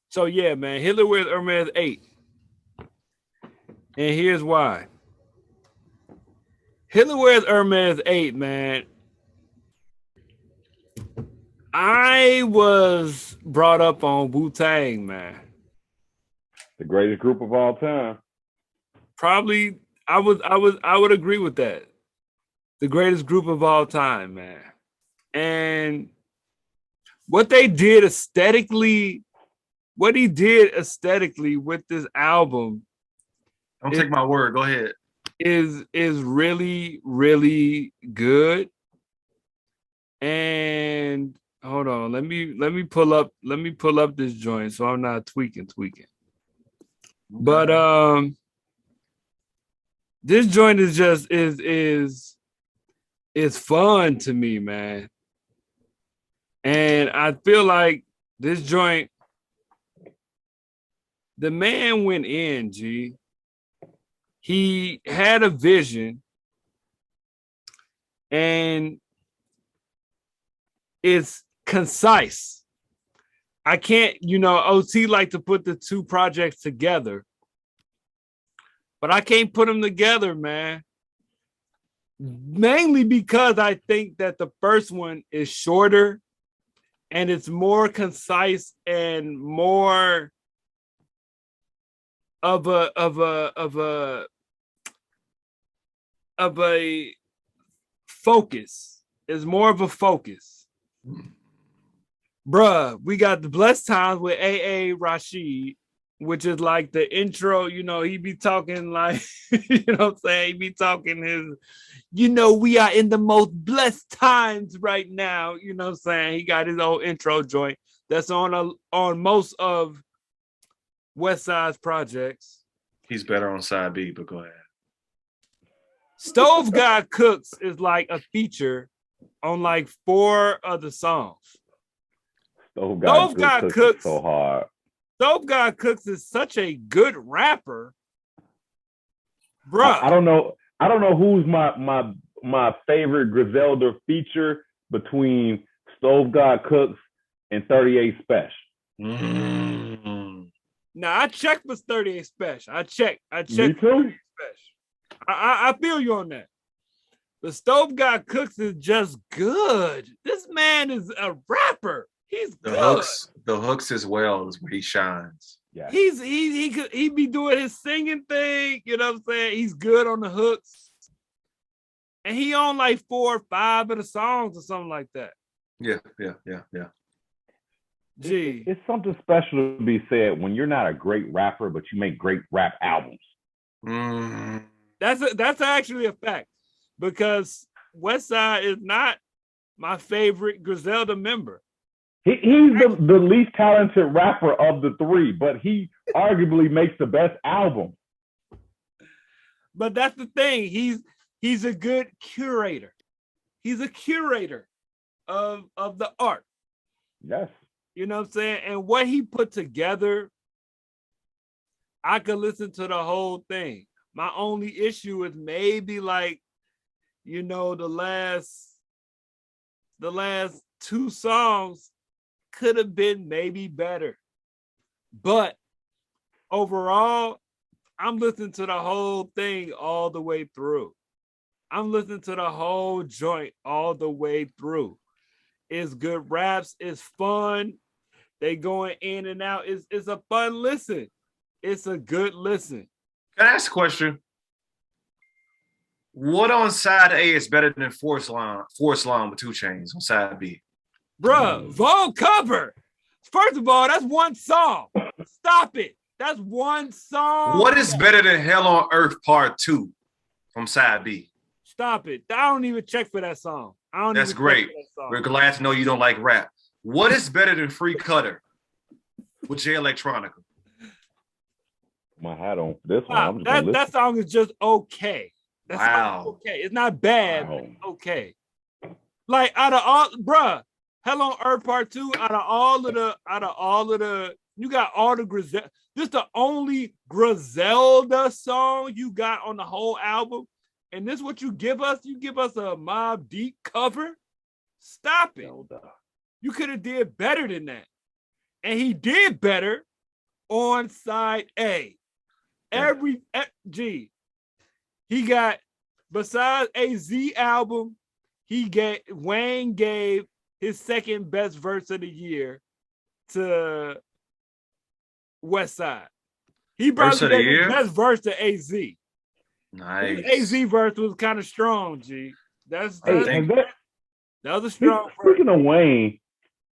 C: so yeah, man, Hitler Wears Hermes 8. And here's why. Hitler Wears Hermes 8, man. I was brought up on Wu-Tang, man.
A: The greatest group of all time.
C: Probably, I would agree with that. The greatest group of all time, man. And what he did aesthetically with this album.
B: Don't take my word. Go ahead.
C: Is really, really good. And hold on, let me pull up this joint so I'm not tweaking. But this joint is just is fun to me, man. And I feel like this joint, the man went in, G. He had a vision, and it's concise. I can't, OT like to put the 2 projects together, but I can't put them together, man. Mainly because I think that the first one is shorter and it's more concise and more of a focus. It's more of a focus. Bruh, we got the Blessed Times with A.A. Rashid, which is like the intro, he be talking like, what I'm saying? He be talking his, we are in the most blessed times right now. You know what I'm saying? He got his own intro joint that's on most of West Side's projects.
B: He's better on side B, but go ahead.
C: Stove God Cooks is like a feature on like 4 other songs.
A: Stove God Cooks so hard.
C: Stove God Cooks is such a good rapper, bruh.
A: I don't know who's my favorite Griselda feature between Stove God Cooks and 38 Special.
B: Mm-hmm.
C: Now I checked for 38 Special. I checked.
A: Me too.
C: I feel you on that. The Stove God Cooks is just good. This man is a rapper. He's good.
B: The hooks as well is where he shines.
A: Yeah.
C: He be doing his singing thing. You know what I'm saying? He's good on the hooks. And he on like 4 or 5 of the songs or something like that.
B: Yeah.
C: Gee.
A: It's something special to be said when you're not a great rapper, but you make great rap albums.
B: Mm.
C: That's actually a fact, because Westside is not my favorite Griselda member.
A: He's the least talented rapper of the 3, but he arguably makes the best album.
C: But that's the thing. He's a good curator. He's a curator of the art.
A: Yes.
C: You know what I'm saying? And what he put together, I could listen to the whole thing. My only issue is maybe like, you know, the last two songs could have been maybe better. But overall, I'm listening to the whole thing all the way through. I'm listening to the whole joint all the way through. It's good raps. It's fun. They going in and out. It's a fun listen. It's a good listen.
B: Can I ask a question? What on side A is better than Force Line with 2 Chainz on side B?
C: Bruh, Vogue cover. First of all, that's one song. Stop it. That's one song.
B: What is better than Hell on Earth Part 2 from side B?
C: Stop it. I don't even check for that song.
B: That's great. We're glad to know you don't like rap. What is better than Free Cutter with Jay Electronica?
A: My hat on this one.
C: That song is just okay.
B: Wow.
C: Okay. It's not bad, but it's okay. Like out of all, bruh, Hell on Earth Part 2, out of all of the, you got all the Griselda. This is the only Griselda song you got on the whole album. And this is what you give us? You give us a Mobb Deep cover? Stop it. You could have did better than that. And he did better on side A. He got, besides a Z album, Wayne gave his second best verse of the year to West Side. He probably gave his best verse to AZ.
B: Nice.
C: AZ verse was kind of strong, G. That was a strong verse.
A: Speaking of Wayne,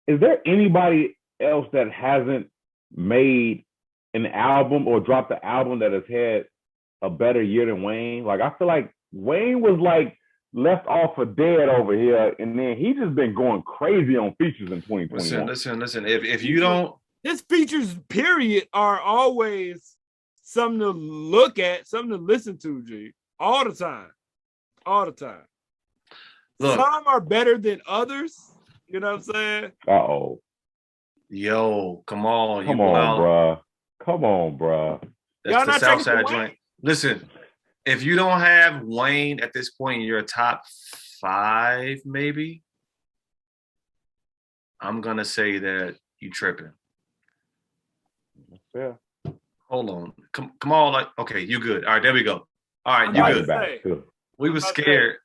A: is there anybody else that hasn't made an album or dropped an album that has had a better year than Wayne? Like, I feel like Wayne was like left off for dead over here, and then he just been going crazy on features in 2021.
B: Listen. If you don't,
C: his features, period, are always something to look at, something to listen to, G. All the time. Look, some are better than others. You know what I'm saying?
A: Uh-oh.
B: Yo, come on.
A: Come on, bro.
B: That's the Southside joint. Listen, if you don't have Wayne at this point in your top 5, maybe, I'm going to say that you tripping.
A: Yeah.
B: Hold on. Come on. Like, okay, you good. All right, there we go. All right, you good. We were scared.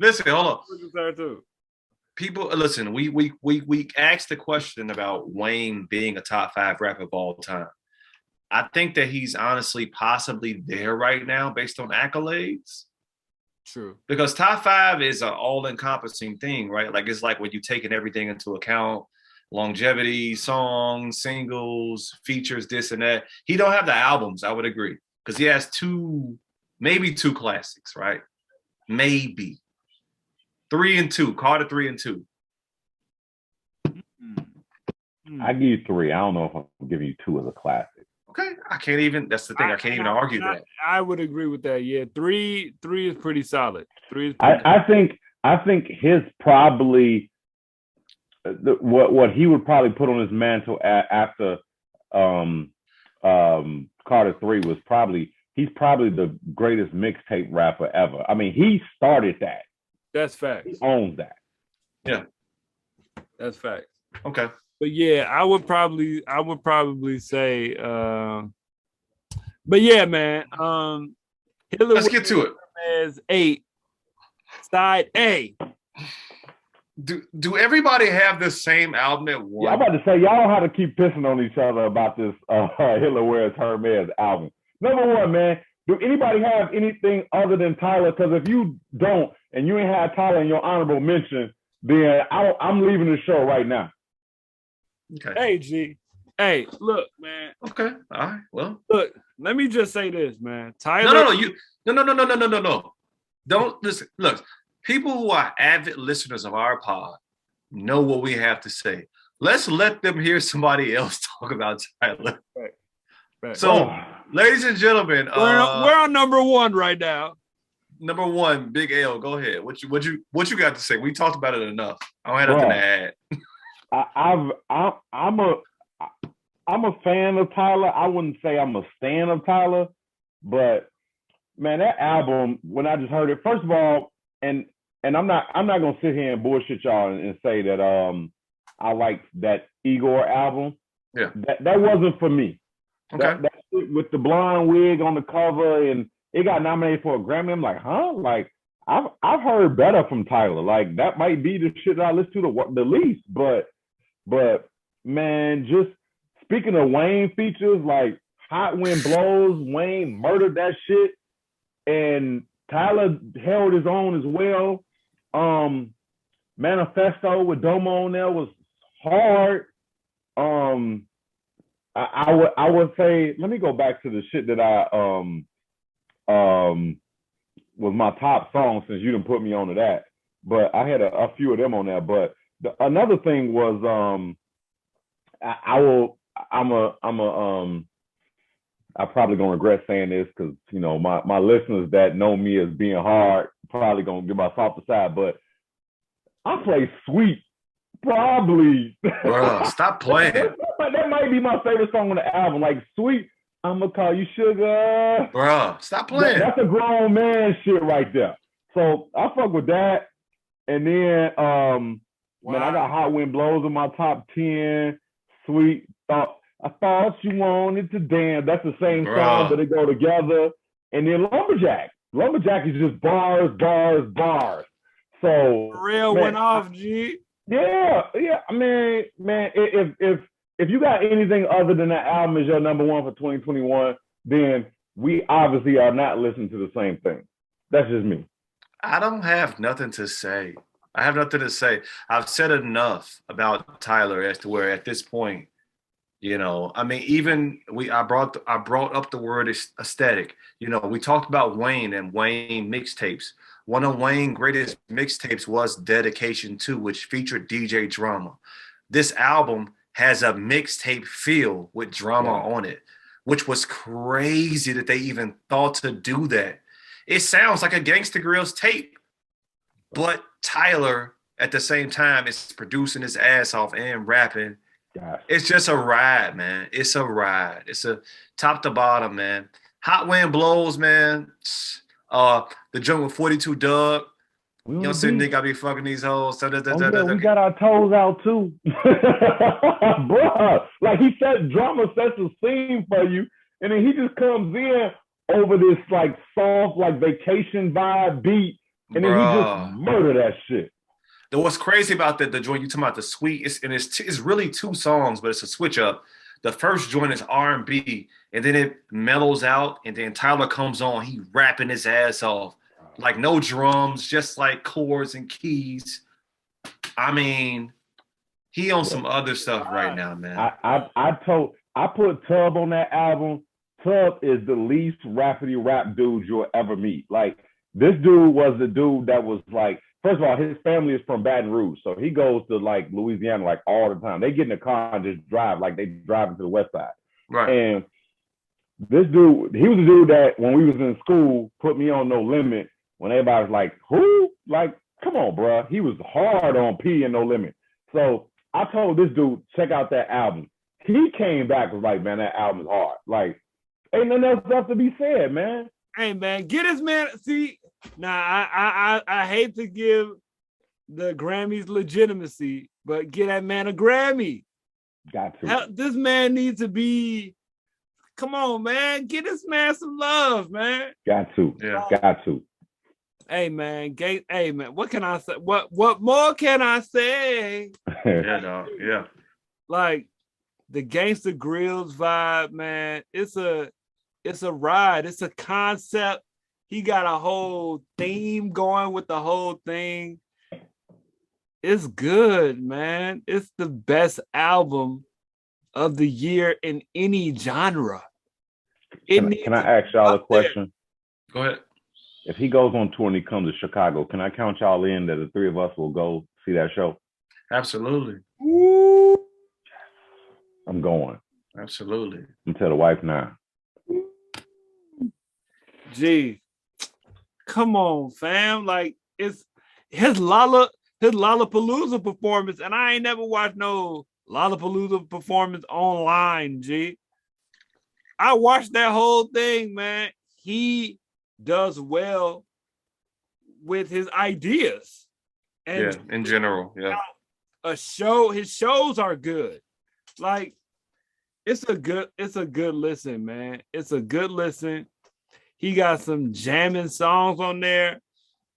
B: Listen, hold on. People, listen, we asked the question about Wayne being a top 5 rapper of all time. I think that he's honestly possibly there right now based on accolades.
C: True.
B: Because top 5 is an all-encompassing thing, right? Like, it's like when you're taking everything into account, longevity, songs, singles, features, this and that. He don't have the albums, I would agree. Because he has maybe 2 classics, right? Maybe. 3 and 2. Carter 3 and 2.
A: I give you 3. I don't know if I'm giving you 2 as a classic.
B: Okay, that's the thing. I can't even argue that.
C: I would agree with that. Yeah, 3 is pretty solid. 3 is
A: I think his probably what he would probably put on his mantle after Carter 3 was he's probably the greatest mixtape rapper ever. I mean, he started that.
C: That's facts.
A: He owns that.
B: Yeah.
C: That's facts.
B: Okay.
C: But yeah, I would probably say but yeah, man.
B: Let's get to it.
C: As 8, side A.
B: Do everybody have the same album at 1?
A: Yeah, I'm about to say, y'all don't have to keep pissing on each other about this Hitler Wears Hermes album. Number 1, man, do anybody have anything other than Tyler? Because if you don't, and you ain't had Tyler in your honorable mention, then I'm leaving the show right now.
B: Okay.
C: Hey, G. Hey, look, man.
B: Okay. All right. Well,
C: look. Let me just say this, man. Tyler.
B: No. Don't listen. Look, people who are avid listeners of our pod know what we have to say. Let's let them hear somebody else talk about Tyler.
C: Right.
B: So, ladies and gentlemen,
C: we're on number one right now.
B: Number one, Big L. Go ahead. What you got to say? We talked about it enough. I don't have nothing to add.
A: I'm a fan of Tyler. I wouldn't say I'm a stan of Tyler, but man, that album, when I just heard it, first of all, and I'm not gonna sit here and bullshit y'all and say that I like that Igor album.
B: Yeah.
A: That wasn't for me.
B: Okay.
A: That shit with the blonde wig on the cover and it got nominated for a Grammy. I'm like, huh? Like I've heard better from Tyler. Like that might be the shit that I listen to the least. But man, just speaking of Wayne features, like Hot Wind Blows, Wayne murdered that shit, and Tyler held his own as well. Manifesto with Domo on there was hard. I would say, let me go back to the shit that I was my top song, since you didn't put me on to that. But I had a few of them on there. But another thing was I'm probably gonna regret saying this because you know my listeners that know me as being hard probably gonna give my softer side, but I play Sweet probably.
B: Bro, stop playing.
A: That might be my favorite song on the album. Like Sweet, I'ma call you sugar.
B: Bro, stop playing.
A: That's a grown man shit right there. So I fuck with that. And then man, I got Hot Wind Blows in my top 10. Sweet, I thought you wanted to dance. That's the same song, but they go together. And then Lumberjack. Lumberjack is just bars. So
C: real went off, G.
A: Yeah. I mean, man, if you got anything other than that album as your number one for 2021, then we obviously are not listening to the same thing. That's just me.
B: I don't have nothing to say. I've said enough about Tyler as to where at this point, you know, I mean, even I brought up the word aesthetic. You know, we talked about Wayne and Wayne mixtapes. One of Wayne's greatest mixtapes was Dedication 2, which featured DJ Drama. This album has a mixtape feel with drama on it, which was crazy that they even thought to do that. It sounds like a Gangsta Grillz tape, but Tyler at the same time is producing his ass off and rapping.
A: Gosh.
B: It's just a ride, man. It's a ride. It's a top to bottom, man. Hot Wind Blows, man. The joint with 42 Doug. You know, saying nigga, I be fucking these hoes.
A: We got our toes out too, bruh. Like he said, drama sets the scene for you, and then he just comes in over this like soft, like vacation vibe beat, and then he just murder that shit.
B: What's crazy about the joint you talking about, the Sweet, it's really two songs, but it's a switch up. The first joint is R&B, and then it mellows out, and then Tyler comes on, he rapping his ass off. Like no drums, just like chords and keys. I mean, he on some other stuff right now, man.
A: I put Tub on that album. Tub is the least rappity rap dude you'll ever meet. Like this dude was the dude that was like, first of all, his family is from Baton Rouge, so he goes to like Louisiana like all the time. They get in the car and just drive, like they driving to the west side.
B: Right.
A: And this dude, he was the dude that when we was in school put me on No Limit. When everybody was like, who? Like, come on, bro. He was hard on P and No Limit. So I told this dude, check out that album. He came back and was like, man, that album is hard. Like, ain't nothing else left to be said, man.
C: Hey, man, get his man. See, I hate to give the Grammys legitimacy, but get that man a Grammy.
A: Got to.
C: This man needs to be, come on, man. Get this man some love, man.
A: Got to.
B: Yeah.
A: Got to.
C: Hey man, what can I say? What more can I say?
B: Yeah, dog. Yeah.
C: Like the Gangsta Grillz vibe, man. It's a ride. It's a concept. He got a whole theme going with the whole thing. It's good, man. It's the best album of the year in any genre.
A: Can I ask y'all a question?
B: Go ahead.
A: If he goes on tour and he comes to Chicago, can I count y'all in that the three of us will go see that show?
B: Absolutely.
A: I'm going.
B: Absolutely.
A: I'm tell the wife now.
C: Gee, come on, fam. Like it's his Lollapalooza performance, and I ain't never watched no Lollapalooza performance online, G. I watched that whole thing, man. He does well with his ideas. And
B: yeah, in general, yeah.
C: His shows are good. Like it's a good listen, man. It's a good listen. He got some jamming songs on there.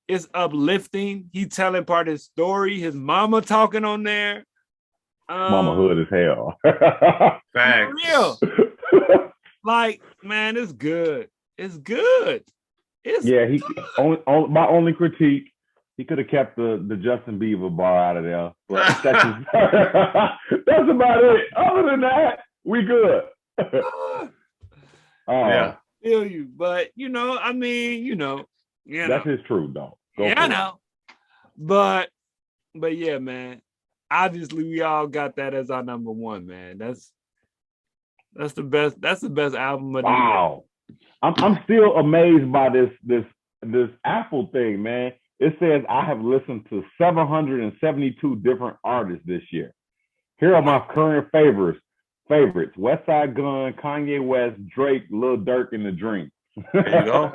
C: It's uplifting. He telling part of his story. His mama talking on there.
A: Mama hood as hell.
B: Facts.
C: Real. Like, man, it's good. It's good. It's
A: he my only critique, he could have kept the Justin Bieber bar out of there. But that's about it. Other than that, we good.
C: Yeah. Feel you, but I mean,
A: that's his truth, though.
C: I know. But yeah, man. Obviously, we all got that as our number one, man. That's the best. That's the best album of the year.
A: Wow. I'm still amazed by this Apple thing, man. It says I have listened to 772 different artists this year. Here are my current favorites. West Side Gun, Kanye West, Drake, Lil Durk, and The Dream.
B: There you go.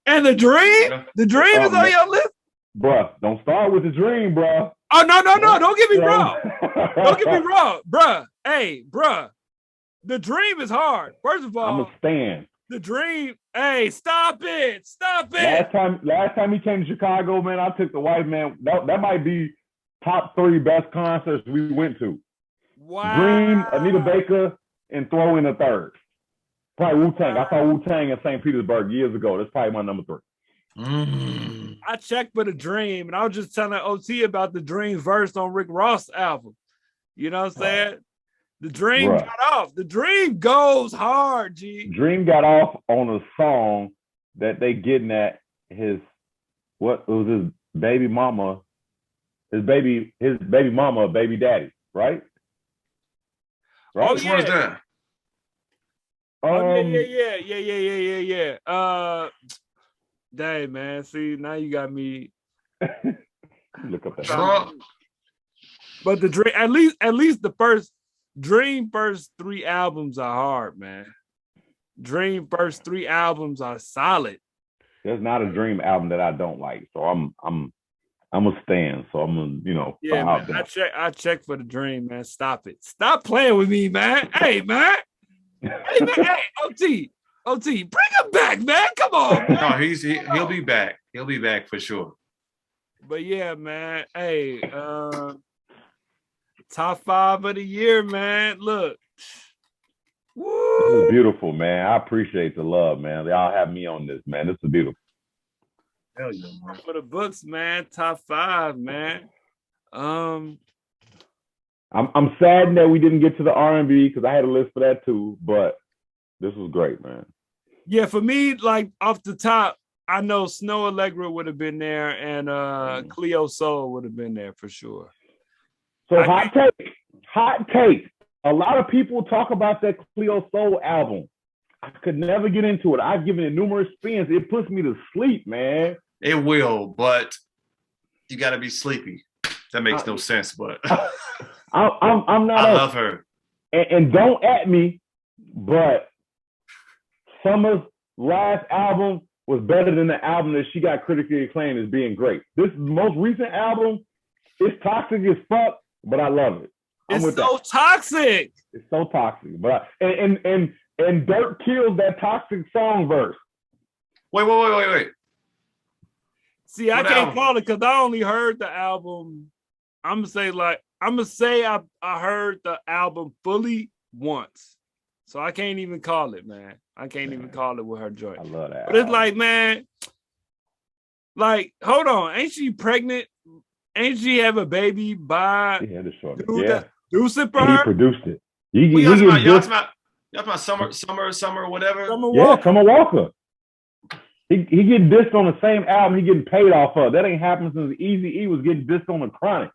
C: And The Dream? The Dream is on your list?
A: Bruh, don't start with The Dream, bruh.
C: Oh, no. Don't get me wrong. Don't get me wrong. Bruh. Hey, bruh. The Dream is hard. First of all,
A: I'm a stan.
C: The Dream. Hey, stop it.
A: Last time he came to Chicago, man, I took the white man. That might be top 3 best concerts we went to.
C: Wow.
A: Dream, Anita Baker, and throw in a third. Probably Wu-Tang. I saw Wu-Tang in St. Petersburg years ago. That's probably my number 3.
C: I checked for The Dream, and I was just telling OT about The Dream verse on Rick Ross' album. You know what I'm saying? The Dream got off. The Dream goes hard, G.
A: Dream got off on a song that they getting at his baby mama, his baby mama, baby daddy, right?
B: Right? Which one is that?
C: Yeah. Dang, man. See, now you got me.
A: Look up that.
C: But the Dream, at least the first 3 albums are hard, man. Dream first 3 albums are solid.
A: There's not a Dream album that I don't like, so I'm a stan. So I'm
C: yeah, man. I check for The Dream, man. Stop it. Stop playing with me, man. Hey, man. Hey, OT, bring him back, man. Come on, man.
B: No, he'll be back. He'll be back for sure.
C: But yeah, man. Hey, top 5 of the year, man. Look. Woo.
A: This is beautiful, man. I appreciate the love, man. Y'all have me on this, man. This is beautiful.
B: Hell yeah, man.
C: For the books, man. Top 5, man.
A: I'm saddened that we didn't get to the R&B because I had a list for that too, but this was great, man.
C: Yeah, for me, like off the top, I know Snow Allegra would have been there and Cleo Soul would have been there for sure.
A: So hot take. A lot of people talk about that Cleo Soul album. I could never get into it. I've given it numerous spins. It puts me to sleep, man.
B: It will, but you got to be sleepy. That makes no sense, but
A: I'm not.
B: I love her.
A: And don't at me, but Summer's last album was better than the album that she got critically acclaimed as being great. This most recent album is toxic as fuck, but I love it.
C: It's so toxic.
A: It's so toxic, but and Dirk kills that toxic song verse.
B: Wait.
C: See, I can't call it because I only heard the album. I'm gonna say I heard the album fully once, so I can't even call it, man. I can't even call it with her joint.
A: I love that.
C: But it's like, man, like, hold on, ain't she pregnant? Ain't she have a baby by?
A: Yeah, the short.
C: That produced it for her?
A: He produced it.
B: Y'all about summer, whatever.
A: Summer Walker. He getting dissed on the same album he getting paid off of. That ain't happened since Eazy-E was getting dissed on the Chronic.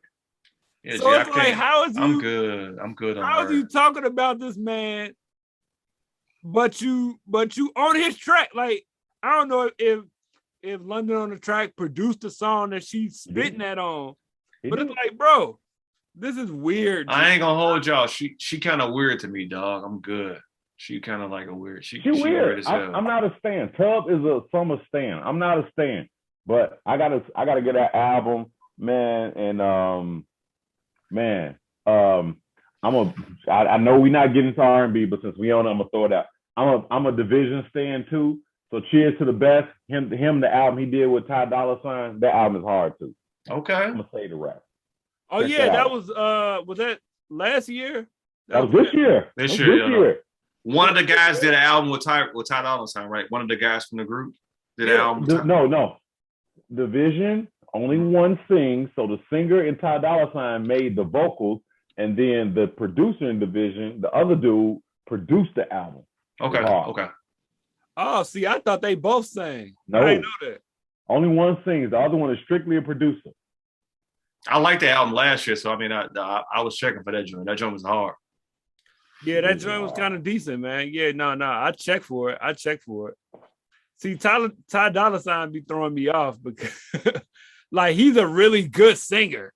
B: Yeah,
C: So
B: G,
C: it's like, how is you?
B: I'm good. I'm good on
C: How is
B: her.
C: you talking about this man? But you on his track. Like, I don't know if London on the Track produced the song that she's spitting that on. But it's like, bro, this is weird. Dude.
B: I ain't gonna hold y'all. She kind of weird to me, dog. I'm good. She kind of like a weird. She weird as hell.
A: I'm not a stan. Tub is a summer stan. I'm not a stan, but I gotta get that album, man. And I know we're not getting to R&B, but since we own it, I'm gonna throw it out. I'm a Division stan too. So cheers to the best. Him, the album he did with Ty Dolla $ign, that album is hard too.
B: Okay.
A: I'm gonna say the rap.
C: Oh yeah, that was that last year?
A: That was this year.
B: This year. One of the guys did an album with Ty Dolla $ign, right? One of the guys from the group did an album.
A: No. Division, only one sings. So the singer and Ty Dolla $ign made the vocals, and then the producer in Division, the other dude, produced the album.
B: Okay.
C: Oh, see, I thought they both sang.
A: No.
C: I didn't know that.
A: Only one sings. The other one is strictly a producer.
B: I liked the album last year, so I mean, I was checking for that joint. That joint was hard.
C: Yeah, that joint was kind of decent, man. Yeah, no, I checked for it. See, Ty Dolla $ign be throwing me off because, like, he's a really good singer,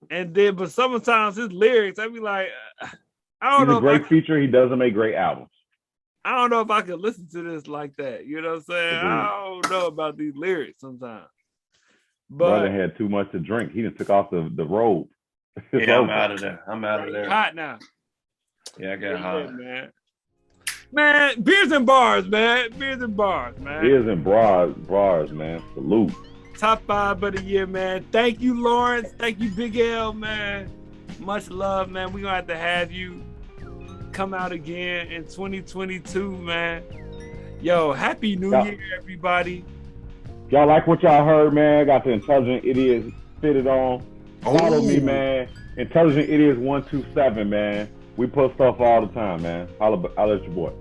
C: but sometimes his lyrics, I be like, I don't know.
A: He's a great feature. He doesn't make great albums.
C: I don't know if I could listen to this like that. You know what I'm saying? I don't know about these lyrics sometimes. But
A: brother had too much to drink. He just took off the robe.
B: Yeah, I'm out of there.
C: Hot now.
B: Yeah, I got hot.
C: Man, beers and bars, man. Beers and bars, man.
A: Salute.
C: Top 5 of the year, man. Thank you, Lawrence. Thank you, Big L, man. Much love, man. We're going to have you come out again in 2022, man. Yo, happy New Year, everybody.
A: Y'all like what y'all heard, man? Got the Intelligent Idiots fitted on. Follow me, man. Intelligent Idiots 127, man. We post stuff all the time, man. Holla at your boy.